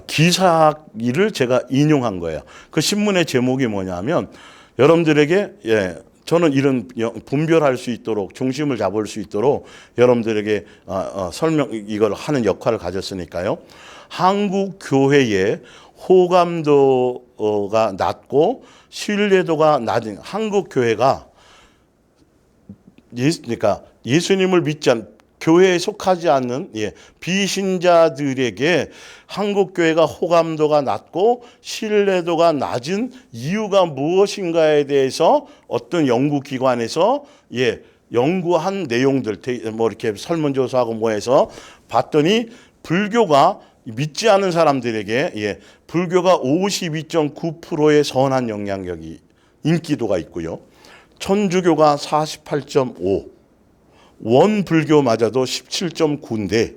기사를 제가 인용한 거예요. 그 신문의 제목이 뭐냐면, 여러분들에게 저는 이런 분별할 수 있도록, 중심을 잡을 수 있도록 여러분들에게 이걸 하는 역할을 가졌으니까요. 한국 교회의 호감도가 낮고 신뢰도가 낮은 한국 교회가, 그러니까 예수님을 믿지 않는, 교회에 속하지 않는 비신자들에게 한국 교회가 호감도가 낮고 신뢰도가 낮은 이유가 무엇인가에 대해서 어떤 연구기관에서 연구한 내용들, 이렇게 설문조사하고 해서 봤더니, 불교가 믿지 않은 사람들에게 불교가 52.9%의 선한 영향력이, 인기도가 있고요. 천주교가 48.5, 원불교마저도 17.9인데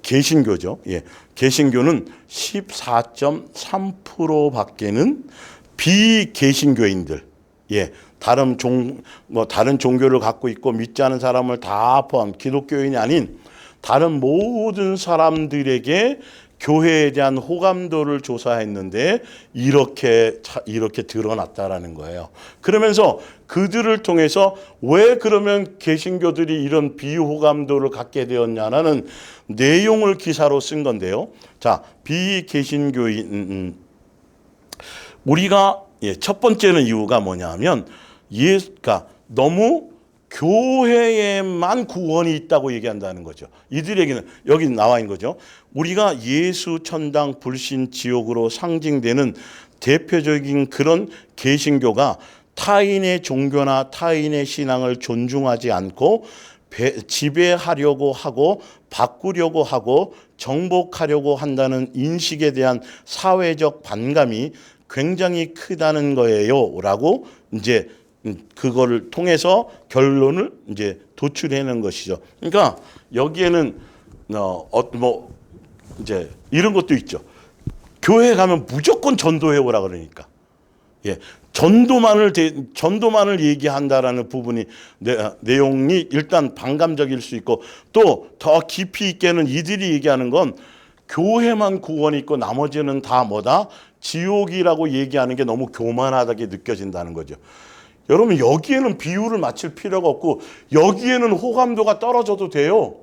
개신교죠. 개신교는 14.3%밖에는 비개신교인들, 다른 종교를 갖고 있고 믿지 않은 사람을 다 포함, 기독교인이 아닌 다른 모든 사람들에게 교회에 대한 호감도를 조사했는데 이렇게 드러났다라는 거예요. 그러면서 그들을 통해서 왜 그러면 개신교들이 이런 비호감도를 갖게 되었냐는 내용을 기사로 쓴 건데요. 자, 비개신교인 우리가 첫 번째는 이유가 뭐냐면 그러니까 너무 교회에만 구원이 있다고 얘기한다는 거죠. 이들에게는 여기 나와 있는 거죠. 우리가 예수 천당 불신 지옥으로 상징되는 대표적인 그런 개신교가 타인의 종교나 타인의 신앙을 존중하지 않고 지배하려고 하고 바꾸려고 하고 정복하려고 한다는 인식에 대한 사회적 반감이 굉장히 크다는 거예요. 라고 이제 그거를 통해서 결론을 이제 도출해낸 것이죠. 그러니까 여기에는 이제 이런 것도 있죠. 교회 가면 무조건 전도해 오라 그러니까. 전도만을 얘기한다라는 부분이 내용이 일단 반감적일 수 있고 또 더 깊이 있게는 이들이 얘기하는 건 교회만 구원이 있고 나머지는 다 뭐다? 지옥이라고 얘기하는 게 너무 교만하다게 느껴진다는 거죠. 여러분 여기에는 비유를 맞출 필요가 없고 여기에는 호감도가 떨어져도 돼요.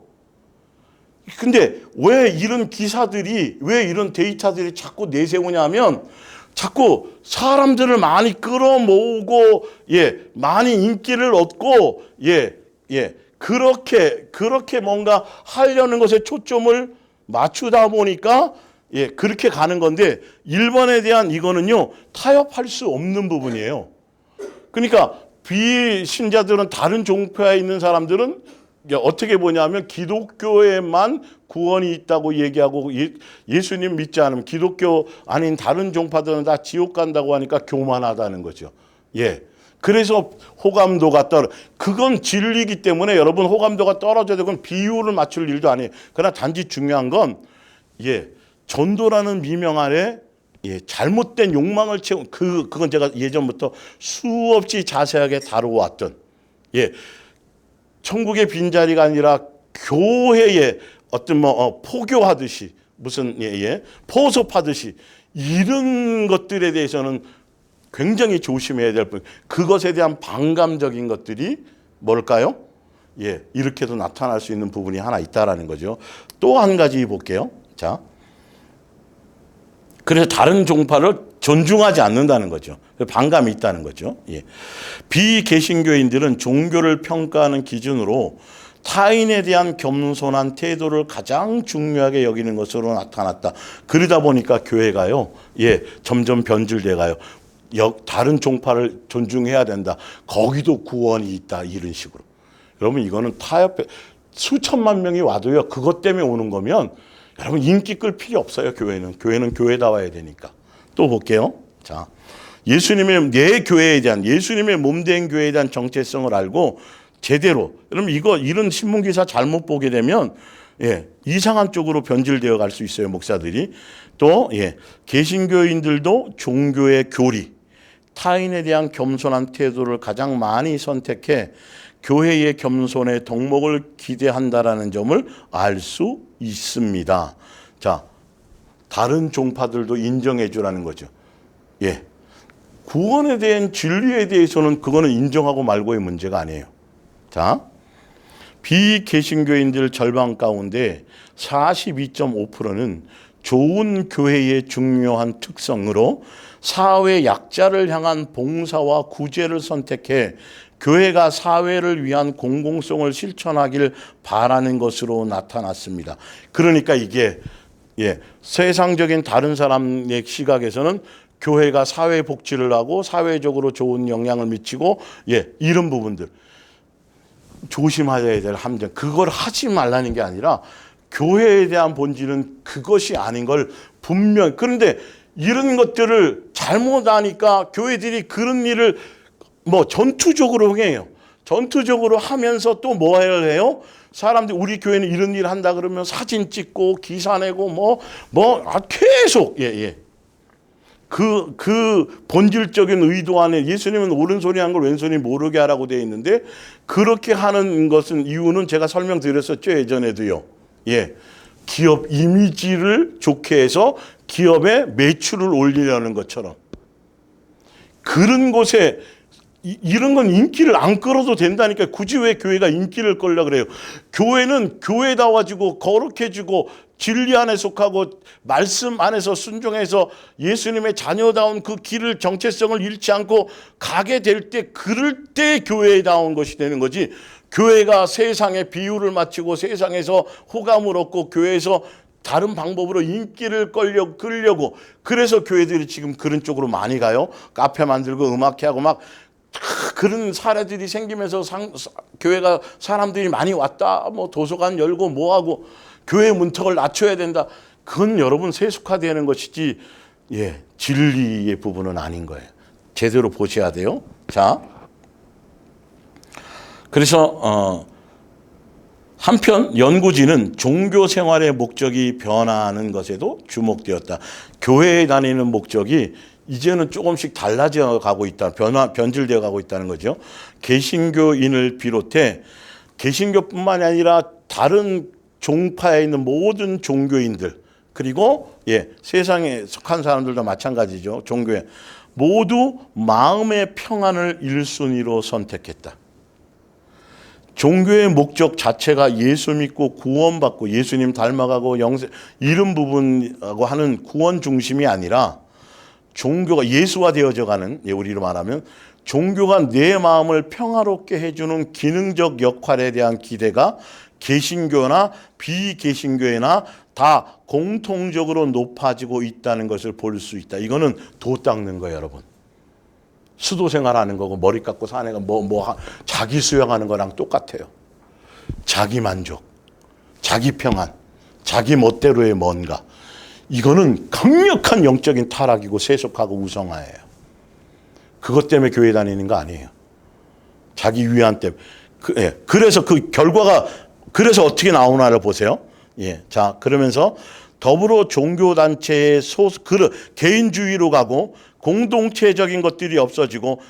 근데 왜 이런 기사들이 왜 이런 데이터들이 자꾸 내세우냐면 자꾸 사람들을 많이 끌어모으고 많이 인기를 얻고 그렇게 뭔가 하려는 것에 초점을 맞추다 보니까 그렇게 가는 건데 1번에 대한 이거는요 타협할 수 없는 부분이에요. 그러니까 비신자들은 다른 종파에 있는 사람들은 어떻게 보냐면 기독교에만 구원이 있다고 얘기하고 예수님 믿지 않으면 기독교 아닌 다른 종파들은 다 지옥 간다고 하니까 교만하다는 거죠. 그래서 호감도가 그건 진리이기 때문에 여러분 호감도가 떨어져야 되고 비율을 맞출 일도 아니에요. 그러나 단지 중요한 건 전도라는 미명 아래 잘못된 욕망을 채운 그건 제가 예전부터 수없이 자세하게 다루어왔던 천국의 빈자리가 아니라 교회에 어떤 포교하듯이 무슨 포섭하듯이 이런 것들에 대해서는 굉장히 조심해야 될 분. 그것에 대한 반감적인 것들이 뭘까요? 이렇게도 나타날 수 있는 부분이 하나 있다라는 거죠. 또 한 가지 볼게요. 자. 그래서 다른 종파를 존중하지 않는다는 거죠. 반감이 있다는 거죠. 비개신교인들은 종교를 평가하는 기준으로 타인에 대한 겸손한 태도를 가장 중요하게 여기는 것으로 나타났다. 그러다 보니까 교회가요, 점점 변질돼 가요. 다른 종파를 존중해야 된다. 거기도 구원이 있다. 이런 식으로. 여러분 이거는 타협해 수천만 명이 와도요. 그것 때문에 오는 거면 여러분 인기 끌 필요 없어요. 교회는 교회다워야 되니까. 또 볼게요. 자, 예수님의 내 교회에 대한 예수님의 몸된 교회에 대한 정체성을 알고 제대로 여러분 이런 신문 기사 잘못 보게 되면 이상한 쪽으로 변질되어 갈 수 있어요. 목사들이 또 개신교인들도 종교의 교리, 타인에 대한 겸손한 태도를 가장 많이 선택해 교회의 겸손의 덕목을 기대한다라는 점을 알 수 있습니다. 자, 다른 종파들도 인정해 주라는 거죠. 구원에 대한 진리에 대해서는 그거는 인정하고 말고의 문제가 아니에요. 자, 비개신교인들 절반 가운데 42.5%는 좋은 교회의 중요한 특성으로 사회 약자를 향한 봉사와 구제를 선택해 교회가 사회를 위한 공공성을 실천하길 바라는 것으로 나타났습니다. 그러니까 이게 세상적인 다른 사람의 시각에서는 교회가 사회 복지를 하고 사회적으로 좋은 영향을 미치고 이런 부분들 조심하셔야 될 함정. 그걸 하지 말라는 게 아니라 교회에 대한 본질은 그것이 아닌 걸 분명. 그런데 이런 것들을 잘못하니까 교회들이 그런 일을 전투적으로 해요. 전투적으로 하면서 또 뭐를 해요? 사람들이 우리 교회는 이런 일 한다 그러면 사진 찍고 기사 내고 계속 그 본질적인 의도 안에 예수님은 오른손이 한 걸 왼손이 모르게 하라고 되어 있는데 그렇게 하는 것은 이유는 제가 설명드렸었죠. 예전에도요. 기업 이미지를 좋게 해서 기업의 매출을 올리려는 것처럼 그런 곳에 이런 건 인기를 안 끌어도 된다니까. 굳이 왜 교회가 인기를 끌려 그래요? 교회는 교회다워지고 거룩해지고 진리 안에 속하고 말씀 안에서 순종해서 예수님의 자녀다운 그 길을 정체성을 잃지 않고 가게 될 때, 그럴 때 교회다운 것이 되는 거지. 교회가 세상에 비유를 맞추고 세상에서 호감을 얻고 교회에서 다른 방법으로 인기를 끌려고 그래서 교회들이 지금 그런 쪽으로 많이 가요. 카페 만들고 음악회 하고 막 그런 사례들이 생기면서 교회가 사람들이 많이 왔다. 뭐 도서관 열고 뭐하고 교회 문턱을 낮춰야 된다. 그건 여러분 세속화되는 것이지 진리의 부분은 아닌 거예요. 제대로 보셔야 돼요. 자, 그래서 한편 연구진은 종교 생활의 목적이 변화하는 것에도 주목되었다. 교회에 다니는 목적이 이제는 조금씩 달라져 가고 있다. 변질되어 가고 있다는 거죠. 개신교인을 비롯해 개신교뿐만이 아니라 다른 종파에 있는 모든 종교인들, 그리고 세상에 속한 사람들도 마찬가지죠. 종교에 모두 마음의 평안을 1순위로 선택했다. 종교의 목적 자체가 예수 믿고 구원받고 예수님 닮아가고 이런 부분하고 하는 구원 중심이 아니라 종교가 예수화되어져 가는, 우리로 말하면 종교가 내 마음을 평화롭게 해주는 기능적 역할에 대한 기대가 개신교나 비개신교나 다 공통적으로 높아지고 있다는 것을 볼 수 있다. 이거는 도 닦는 거예요, 여러분. 수도 생활하는 거고 머리 깎고 사는 거 자기 수용하는 거랑 똑같아요. 자기 만족, 자기 평안, 자기 멋대로의 뭔가. 이거는 강력한 영적인 타락이고 세속하고 우성화예요. 그것 때문에 교회 다니는 거 아니에요. 자기 위안 때문에. 그래서 그 결과가 그래서 어떻게 나오나를 보세요. 자, 그러면서 더불어 종교단체의 개인주의로 가고 공동체적인 것들이 없어지고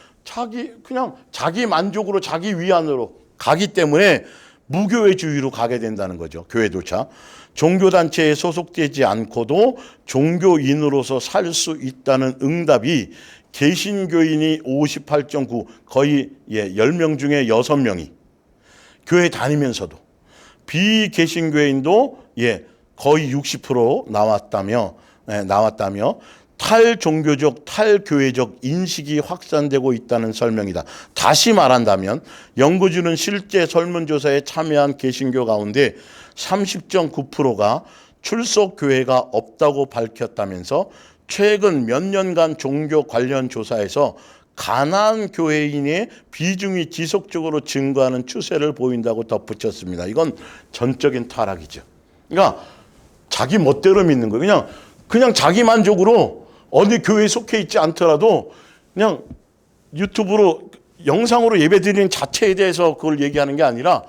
그냥 자기 만족으로 자기 위안으로 가기 때문에 무교회주의로 가게 된다는 거죠. 교회조차. 종교단체에 소속되지 않고도 종교인으로서 살 수 있다는 응답이 개신교인이 58.9, 거의 10명 중에 6명이 교회 다니면서도, 비개신교인도 거의 60% 나왔다며 탈종교적, 탈교회적 인식이 확산되고 있다는 설명이다. 다시 말한다면 연구진은 실제 설문조사에 참여한 개신교 가운데 30.9%가 출석 교회가 없다고 밝혔다면서 최근 몇 년간 종교 관련 조사에서 가난한 교회인의 비중이 지속적으로 증가하는 추세를 보인다고 덧붙였습니다. 이건 전적인 타락이죠. 그러니까 자기 멋대로 믿는 거예요. 그냥 자기 만족으로 어디 교회에 속해 있지 않더라도 그냥 유튜브로 영상으로 예배드리는 자체에 대해서 그걸 얘기하는 게 아니라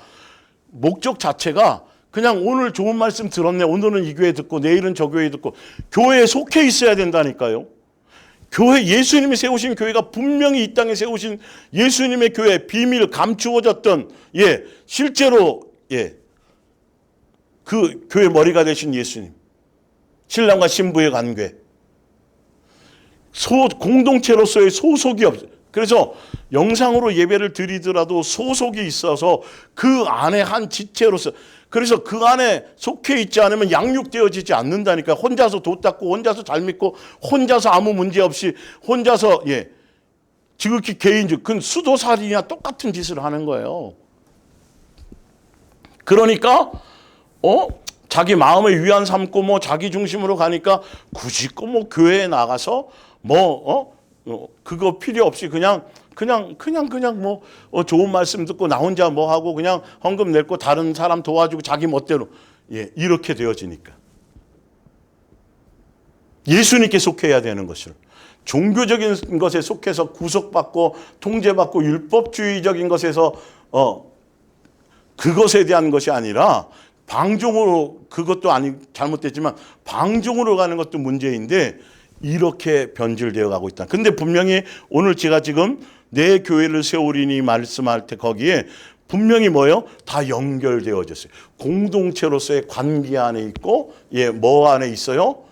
목적 자체가 그냥 오늘 좋은 말씀 들었네. 오늘은 이 교회 듣고 내일은 저 교회 듣고 교회에 속해 있어야 된다니까요. 교회, 예수님이 세우신 교회가 분명히 이 땅에 세우신 예수님의 교회, 비밀 감추어졌던 실제로 그 교회 머리가 되신 예수님, 신랑과 신부의 관계, 공동체로서의 소속이 없어요. 그래서 영상으로 예배를 드리더라도 소속이 있어서 그 안에 한 지체로서, 그래서 그 안에 속해 있지 않으면 양육되어지지 않는다니까. 혼자서 도 닦고 혼자서 잘 믿고 혼자서 아무 문제 없이 혼자서 지극히 개인적, 그건 수도살인이나 똑같은 짓을 하는 거예요. 그러니까 자기 마음의 위안 삼고 자기 중심으로 가니까 굳이 교회에 나가서 그거 필요 없이 그냥 좋은 말씀 듣고 나 혼자 하고 그냥 헌금 냈고 다른 사람 도와주고 자기 멋대로 이렇게 되어지니까 예수님께 속해야 되는 것을, 종교적인 것에 속해서 구속받고 통제받고 율법주의적인 것에서 그것에 대한 것이 아니라 방종으로, 그것도 잘못됐지만 방종으로 가는 것도 문제인데 이렇게 변질되어 가고 있다. 근데 분명히 오늘 제가 지금 내 교회를 세우리니 말씀할 때 거기에 분명히 뭐예요? 다 연결되어졌어요. 공동체로서의 관계 안에 있고, 뭐 안에 있어요?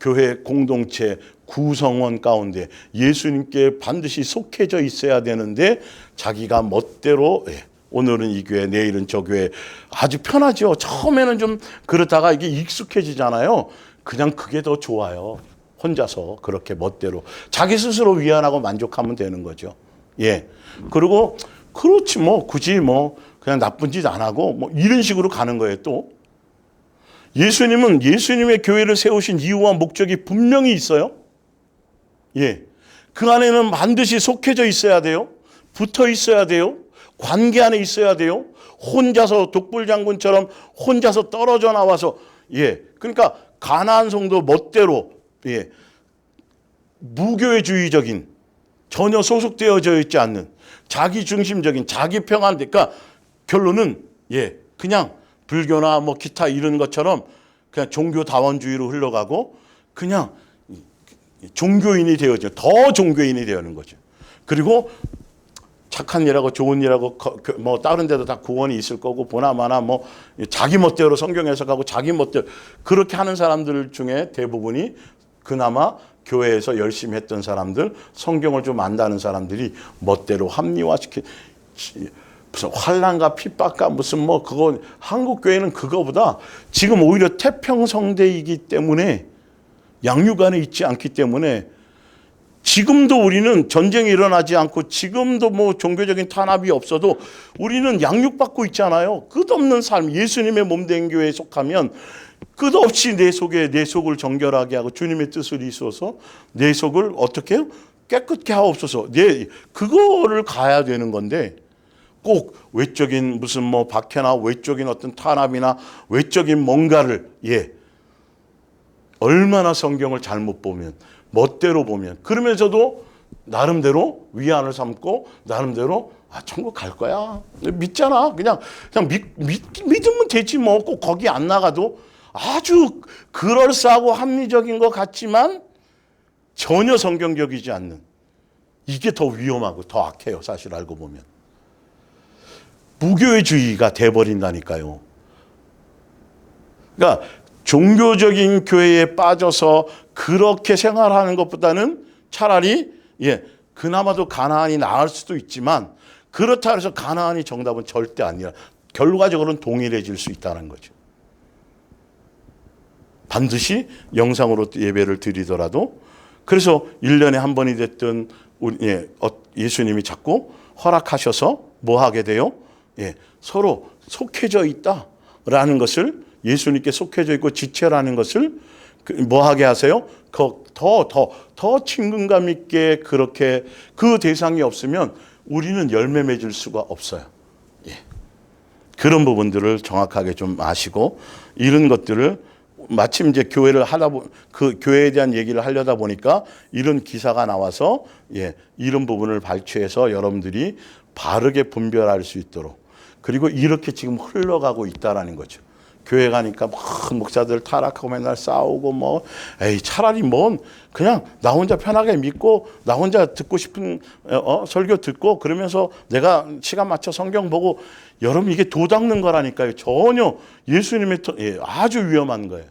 교회 공동체 구성원 가운데 예수님께 반드시 속해져 있어야 되는데 자기가 멋대로 오늘은 이 교회, 내일은 저 교회. 아주 편하죠. 처음에는 좀 그러다가 이게 익숙해지잖아요. 그냥 그게 더 좋아요. 혼자서 그렇게 멋대로 자기 스스로 위안하고 만족하면 되는 거죠. 그리고 그렇지 뭐 굳이 뭐 그냥 나쁜 짓 안 하고 뭐 이런 식으로 가는 거예요. 또 예수님은 예수님의 교회를 세우신 이유와 목적이 분명히 있어요. 그 안에는 반드시 속해져 있어야 돼요. 붙어 있어야 돼요. 관계 안에 있어야 돼요. 혼자서 독불장군처럼 혼자서 떨어져 나와서 그러니까 가나안 성도 멋대로 무교회주의적인 전혀 소속되어져 있지 않는 자기 중심적인 자기 평안 그러니까 결론은 그냥 불교나 뭐 기타 이런 것처럼 그냥 종교 다원주의로 흘러가고 그냥 종교인이 되어져 더 종교인이 되는 거죠. 그리고 착한 일하고 좋은 일하고 뭐 다른 데도 다 구원이 있을 거고 보나마나 뭐 자기 멋대로 성경 해석하고 자기 멋대로 그렇게 하는 사람들 중에 대부분이 그나마 교회에서 열심히 했던 사람들, 성경을 좀 안다는 사람들이 멋대로 합리화시킨 무슨 환난과 핍박과 무슨 뭐 그거 한국 교회는 그거보다 지금 오히려 태평성대이기 때문에 양육안에 있지 않기 때문에 지금도 우리는 전쟁이 일어나지 않고 지금도 뭐 종교적인 탄압이 없어도 우리는 양육받고 있잖아요. 끝없는 삶, 예수님의 몸된 교회에 속하면 끝없이 내 속을 정결하게 하고 주님의 뜻을 이루어서 내 속을 어떻게 해요? 깨끗게 하옵소서. 그거를 가야 되는 건데 꼭 외적인 무슨 뭐 박해나 외적인 어떤 탄압이나 외적인 뭔가를 얼마나 성경을 잘못 보면 멋대로 보면 그러면서도 나름대로 위안을 삼고 나름대로 천국 갈 거야 믿잖아 그냥 믿으면 되지 뭐 꼭 거기 안 나가도 아주 그럴싸하고 합리적인 것 같지만 전혀 성경적이지 않는 이게 더 위험하고 더 악해요. 사실 알고 보면 무교회주의가 돼버린다니까요. 그러니까 종교적인 교회에 빠져서 그렇게 생활하는 것보다는 차라리 그나마도 가나안이 나을 수도 있지만 그렇다 해서 가나안이 정답은 절대 아니라 결과적으로는 동일해질 수 있다는 거죠. 반드시 영상으로 예배를 드리더라도 그래서 1년에 한 번이 됐든 예수님이 자꾸 허락하셔서 뭐 하게 돼요? 서로 속해져 있다라는 것을 예수님께 속해져 있고 지체라는 것을 뭐 하게 하세요? 더 친근감 있게 그렇게 그 대상이 없으면 우리는 열매 맺을 수가 없어요. 그런 부분들을 정확하게 좀 아시고 이런 것들을 마침 이제 교회를 그 교회에 대한 얘기를 하려다 보니까 이런 기사가 나와서 이런 부분을 발췌해서 여러분들이 바르게 분별할 수 있도록 그리고 이렇게 지금 흘러가고 있다라는 거죠. 교회 가니까 막 목사들 타락하고 맨날 싸우고 차라리 그냥 나 혼자 편하게 믿고 나 혼자 듣고 싶은 설교 듣고 그러면서 내가 시간 맞춰 성경 보고 여러분 이게 도 닦는 거라니까요. 전혀 예수님의 아주 위험한 거예요.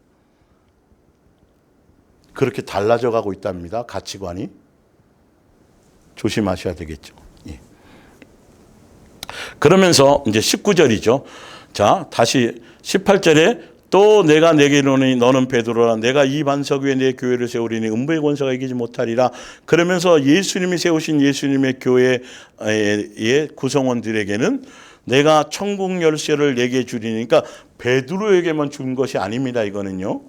그렇게 달라져 가고 있답니다. 가치관이. 조심하셔야 되겠죠. 그러면서 이제 19절이죠. 자, 다시 18절에 또 내가 내게 이르노니 너는 베드로라 내가 이 반석 위에 내 교회를 세우리니 음부의 권세가 이기지 못하리라. 그러면서 예수님이 세우신 예수님의 교회의 구성원들에게는 내가 천국 열쇠를 내게 주리니 그러니까 베드로에게만 준 것이 아닙니다. 이거는요.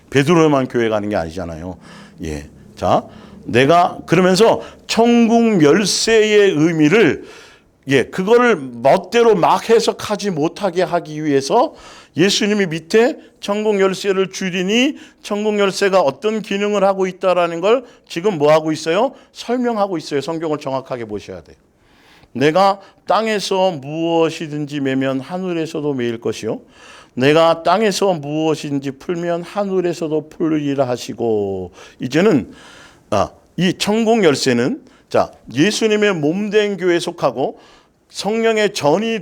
베드로에만 교회 가는 게 아니잖아요. 자, 내가 그러면서 천국 열쇠의 의미를 그거를 멋대로 막 해석하지 못하게 하기 위해서 예수님이 밑에 천국 열쇠를 주리니 천국 열쇠가 어떤 기능을 하고 있다라는 걸 지금 뭐 하고 있어요? 설명하고 있어요. 성경을 정확하게 보셔야 돼요. 내가 땅에서 무엇이든지 매면 하늘에서도 매일 것이요 내가 땅에서 무엇이든지 풀면 하늘에서도 풀리리라 하시고 이제는 이 천국 열쇠는 자 예수님의 몸된 교회에 속하고 성령의 전이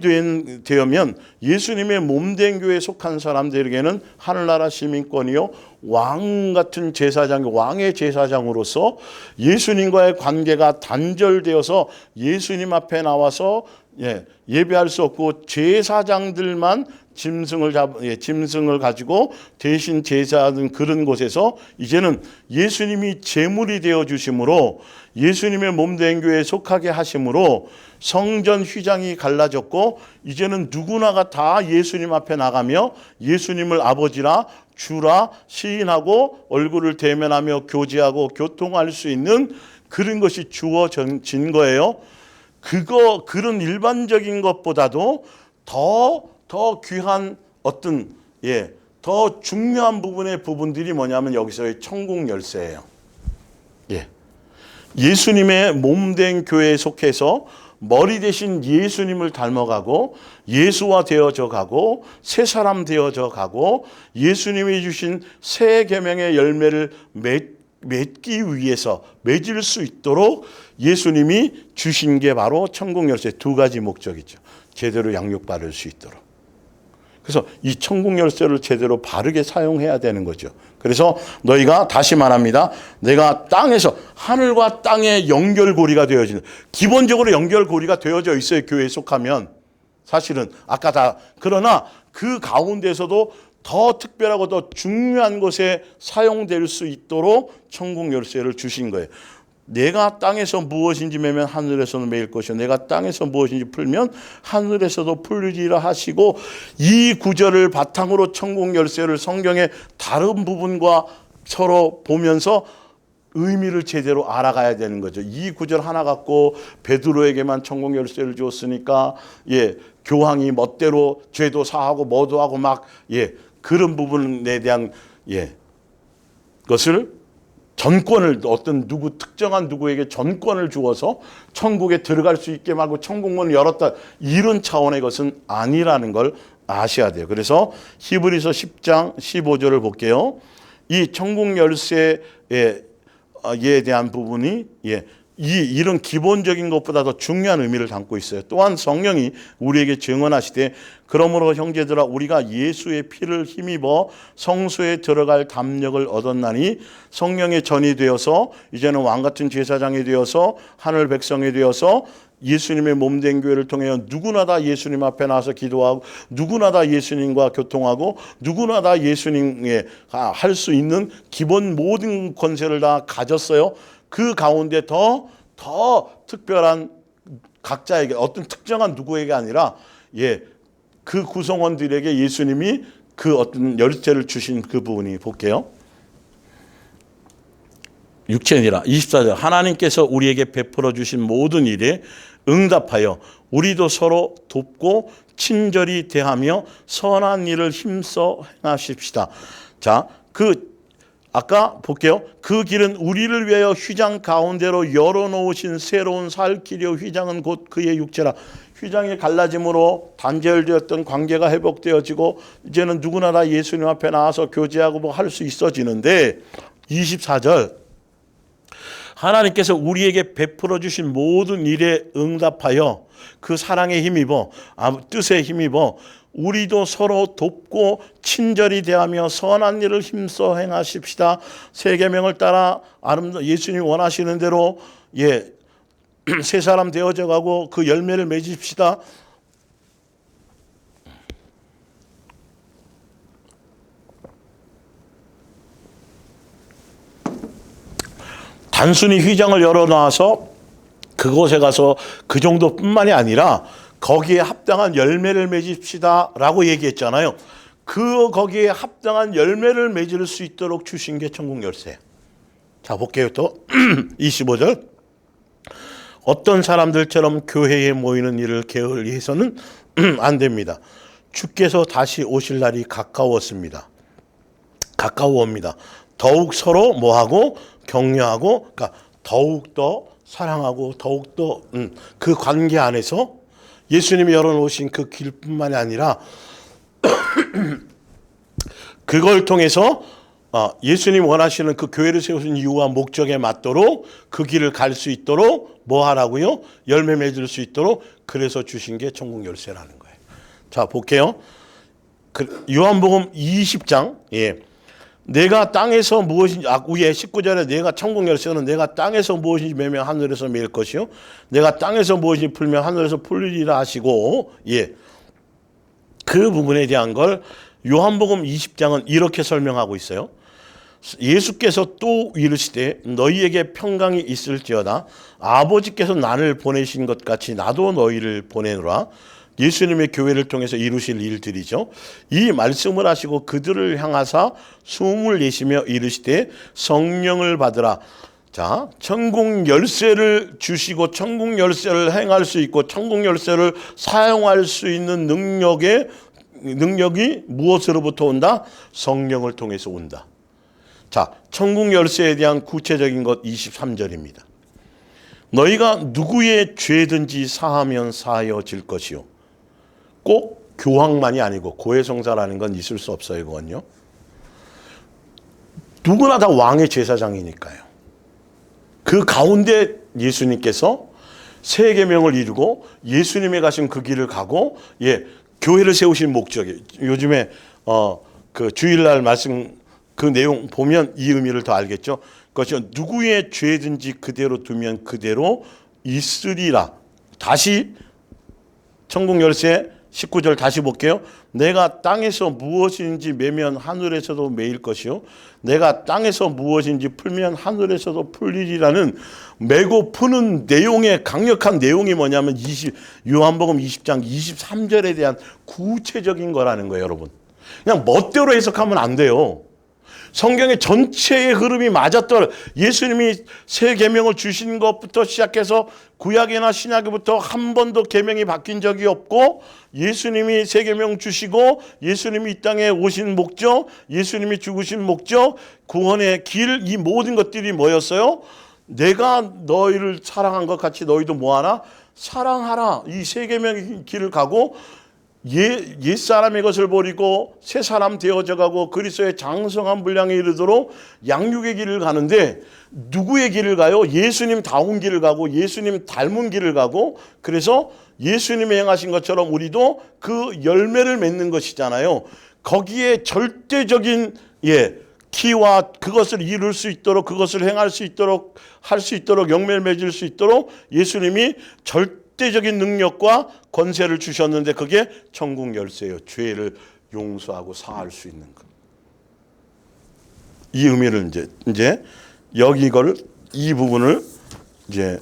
되면 예수님의 몸된 교회에 속한 사람들에게는 하늘나라 시민권이요 왕 같은 제사장, 왕의 제사장으로서 예수님과의 관계가 단절되어서 예수님 앞에 나와서 예배할 수 없고 제사장들만 짐승을 가지고 대신 제사하는 그런 곳에서 이제는 예수님이 제물이 되어 주심으로 예수님의 몸된 교회에 속하게 하심으로 성전 휘장이 갈라졌고 이제는 누구나가 다 예수님 앞에 나가며 예수님을 아버지라 주라 시인하고 얼굴을 대면하며 교제하고 교통할 수 있는 그런 것이 주어진 거예요. 그런 일반적인 것보다도 더 귀한 어떤 더 중요한 부분들이 뭐냐면 여기서의 천국 열쇠예요. 예수님의 몸된 교회에 속해서 머리 대신 예수님을 닮아가고 예수화 되어져 가고 새 사람 되어져 가고 예수님이 주신 새 계명의 열매를 맺기 위해서 맺을 수 있도록 예수님이 주신 게 바로 천국 열쇠 두 가지 목적이죠. 제대로 양육받을 수 있도록. 그래서 이 천국 열쇠를 제대로 바르게 사용해야 되는 거죠. 그래서 너희가 다시 말합니다. 내가 땅에서 하늘과 땅의 연결고리가 되어지는 기본적으로 연결고리가 되어져 있어요. 교회에 속하면 사실은 아까 다 그러나 그 가운데서도 더 특별하고 더 중요한 곳에 사용될 수 있도록 천국 열쇠를 주신 거예요. 내가 땅에서 무엇인지 매면 하늘에서는 매일 것이요 내가 땅에서 무엇인지 풀면 하늘에서도 풀리리라 하시고 이 구절을 바탕으로 천국 열쇠를 성경의 다른 부분과 서로 보면서 의미를 제대로 알아가야 되는 거죠. 이 구절 하나 갖고 베드로에게만 천국 열쇠를 주었으니까 교황이 멋대로 죄도 사하고 뭐도 하고 막 그런 부분에 대한 것을 전권을 어떤 특정한 누구에게 전권을 주어서 천국에 들어갈 수 있게 하고 천국문을 열었다 이런 차원의 것은 아니라는 걸 아셔야 돼요. 그래서 히브리서 10장 15절을 볼게요. 이 천국 열쇠에 대한 부분이 이런 기본적인 것보다 더 중요한 의미를 담고 있어요. 또한 성령이 우리에게 증언하시되 그러므로 형제들아 우리가 예수의 피를 힘입어 성소에 들어갈 담력을 얻었나니 성령의 전이 되어서 이제는 왕같은 제사장이 되어서 하늘 백성이 되어서 예수님의 몸된 교회를 통해 누구나 다 예수님 앞에 나와서 기도하고 누구나 다 예수님과 교통하고 누구나 다 예수님에 할 수 있는 기본 모든 권세를 다 가졌어요. 그 가운데 더 특별한 각자에게 어떤 특정한 누구에게 아니라 그 구성원들에게 예수님이 그 어떤 열쇠를 주신 그 부분이 볼게요. 6천이라 24절 하나님께서 우리에게 베풀어 주신 모든 일에 응답하여 우리도 서로 돕고 친절히 대하며 선한 일을 힘써 행하십시다. 자, 아까 볼게요. 그 길은 우리를 위하여 휘장 가운데로 열어놓으신 새로운 살 길이요 휘장은 곧 그의 육체라. 휘장이 갈라짐으로 단절되었던 관계가 회복되어지고 이제는 누구나 다 예수님 앞에 나와서 교제하고 뭐 할 수 있어지는데 24절 하나님께서 우리에게 베풀어 주신 모든 일에 응답하여 그 사랑에 힘입어 뜻에 힘입어 우리도 서로 돕고 친절히 대하며 선한 일을 힘써 행하십시다. 새 계명을 따라 예수님이 원하시는 대로 새 사람 되어져 가고 그 열매를 맺읍시다. 단순히 휘장을 열어놔서 그곳에 가서 그 정도뿐만이 아니라 거기에 합당한 열매를 맺읍시다 라고 얘기했잖아요. 거기에 합당한 열매를 맺을 수 있도록 주신 게 천국 열쇠. 자 볼게요. 또 25절 어떤 사람들처럼 교회에 모이는 일을 게을리해서는 안 됩니다. 주께서 다시 오실 날이 가까워옵니다. 더욱 서로 뭐하고 격려하고 그러니까 더욱더 사랑하고 더욱더 그 관계 안에서 예수님이 열어놓으신 그 길뿐만이 아니라 그걸 통해서 예수님 원하시는 그 교회를 세우신 이유와 목적에 맞도록 그 길을 갈 수 있도록 뭐 하라고요? 열매 맺을 수 있도록 그래서 주신 게 천국 열쇠라는 거예요. 자, 볼게요. 요한복음 20장. 내가 땅에서 무엇인지 위에 19절에 내가 천국 열쇠는 내가 땅에서 무엇인지 매면 하늘에서 매일 것이요 내가 땅에서 무엇인지 풀면 하늘에서 풀리리라 하시고 그 부분에 대한 걸 요한복음 20장은 이렇게 설명하고 있어요. 예수께서 또 이르시되 너희에게 평강이 있을지어다 아버지께서 나를 보내신 것 같이 나도 너희를 보내노라. 예수님의 교회를 통해서 이루실 일들이죠. 이 말씀을 하시고 그들을 향하사 숨을 내쉬며 이르시되 성령을 받으라. 자, 천국 열쇠를 주시고 천국 열쇠를 행할 수 있고 천국 열쇠를 사용할 수 있는 능력이 무엇으로부터 온다? 성령을 통해서 온다. 자, 천국 열쇠에 대한 구체적인 것 23절입니다. 너희가 누구의 죄든지 사하면 사하여질 것이요. 꼭 교황만이 아니고 고해성사라는 건 있을 수 없어요. 그건요. 누구나 다 왕의 제사장이니까요. 그 가운데 예수님께서 세 계명을 이루고 예수님의 가신 그 길을 가고 교회를 세우신 목적이 요즘에 그 주일날 말씀 그 내용 보면 이 의미를 더 알겠죠. 그것이 누구의 죄든지 그대로 두면 그대로 있으리라. 다시 천국 열쇠 19절 다시 볼게요. 내가 땅에서 무엇인지 매면 하늘에서도 매일 것이요 내가 땅에서 무엇인지 풀면 하늘에서도 풀리리라는 매고 푸는 내용의 강력한 내용이 뭐냐면 요한복음 20장 23절에 대한 구체적인 거라는 거예요. 여러분, 그냥 멋대로 해석하면 안 돼요. 성경의 전체의 흐름이 맞았더라. 예수님이 새 계명을 주신 것부터 시작해서 구약이나 신약부터 한 번도 계명이 바뀐 적이 없고 예수님이 새 계명 주시고 예수님이 이 땅에 오신 목적, 예수님이 죽으신 목적, 구원의 길, 이 모든 것들이 뭐였어요? 내가 너희를 사랑한 것 같이 너희도 뭐하라? 사랑하라. 이 새 계명의 길을 가고 옛사람의 것을 버리고 새 사람 되어져 가고 그리스도의 장성한 분량에 이르도록 양육의 길을 가는데 누구의 길을 가요? 예수님 다운 길을 가고 예수님 닮은 길을 가고 그래서 예수님이 행하신 것처럼 우리도 그 열매를 맺는 것이잖아요. 거기에 절대적인 키와 그것을 이룰 수 있도록 그것을 행할 수 있도록 할 수 있도록 열매를 맺을 수 있도록 예수님이 절대적인 능력과 권세를 주셨는데 그게 천국 열쇠예요. 죄를 용서하고 사할 수 있는 것. 이 의미를 이제 여기 이 부분을 이제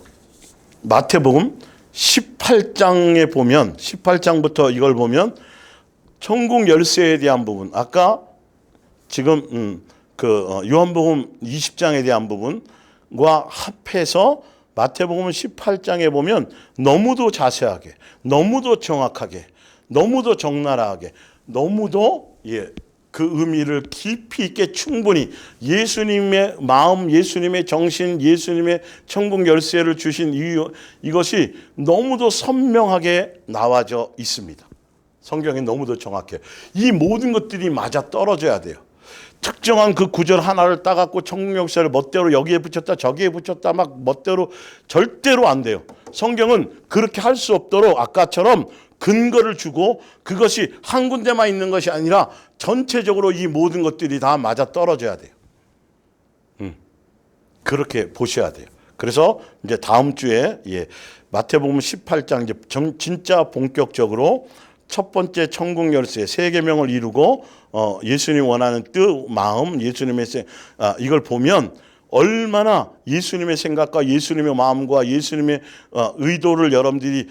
마태복음 18장에 보면 18장부터 이걸 보면 천국 열쇠에 대한 부분 아까 지금 요한복음 20장에 대한 부분과 합해서 마태복음 18장에 보면 너무도 자세하게, 너무도 정확하게, 너무도 적나라하게, 너무도 그 의미를 깊이 있게 충분히 예수님의 마음, 예수님의 정신, 예수님의 천국 열쇠를 주신 이것이 너무도 선명하게 나와져 있습니다. 성경에 너무도 정확해요. 이 모든 것들이 맞아 떨어져야 돼요. 특정한 그 구절 하나를 따갖고 천국 열쇠를 멋대로 여기에 붙였다 저기에 붙였다 막 멋대로 절대로 안 돼요. 성경은 그렇게 할 수 없도록 아까처럼 근거를 주고 그것이 한 군데만 있는 것이 아니라 전체적으로 이 모든 것들이 다 맞아 떨어져야 돼요. 그렇게 보셔야 돼요. 그래서 이제 다음 주에 마태복음 18장 이제 진짜 본격적으로 첫 번째 천국 열쇠 세 계명을 이루고 예수님 원하는 뜻, 마음, 예수님의 이걸 보면 얼마나 예수님의 생각과 예수님의 마음과 예수님의 의도를 여러분들이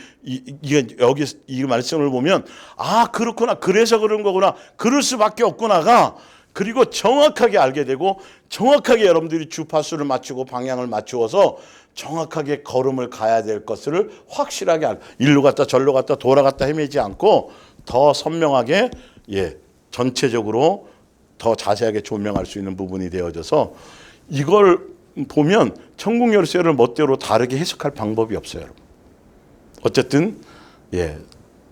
여기 이 말씀을 보면 아 그렇구나 그래서 그런 거구나 그럴 수밖에 없구나가 그리고 정확하게 알게 되고 정확하게 여러분들이 주파수를 맞추고 방향을 맞추어서 정확하게 걸음을 가야 될 것을 확실하게 일로 갔다 절로 갔다 돌아갔다 헤매지 않고 더 선명하게 전체적으로 더 자세하게 조명할 수 있는 부분이 되어져서 이걸 보면 천국 열쇠를 멋대로 다르게 해석할 방법이 없어요. 여러분. 어쨌든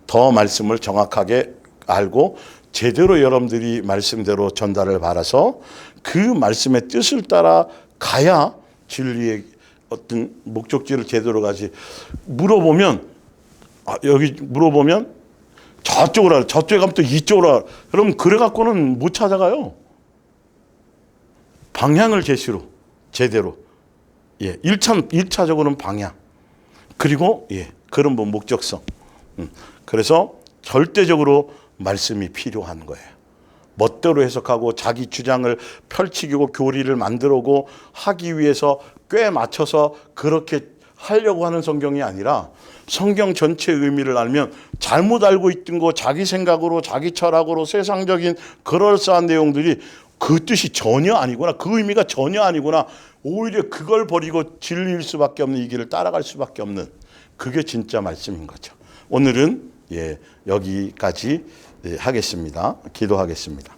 더 말씀을 정확하게 알고 제대로 여러분들이 말씀대로 전달을 받아서 그 말씀의 뜻을 따라 가야 진리의 어떤 목적지를 제대로 가지. 물어보면 여기 물어보면 저쪽으로 하라. 저쪽에 가면 또 이쪽으로 하라. 그럼 그래 갖고는 못 찾아가요. 방향을 제시로 제대로. 예, 1차적으로는 방향. 그리고 그런 목적성. 그래서 절대적으로 말씀이 필요한 거예요. 멋대로 해석하고 자기 주장을 펼치고 교리를 만들고 하기 위해서 꽤 맞춰서 그렇게 하려고 하는 성경이 아니라 성경 전체의 의미를 알면 잘못 알고 있던 거 자기 생각으로 자기 철학으로 세상적인 그럴싸한 내용들이 그 뜻이 전혀 아니구나. 그 의미가 전혀 아니구나. 오히려 그걸 버리고 진리일 수밖에 없는 이 길을 따라갈 수밖에 없는 그게 진짜 말씀인 거죠. 오늘은 여기까지 하겠습니다. 기도하겠습니다.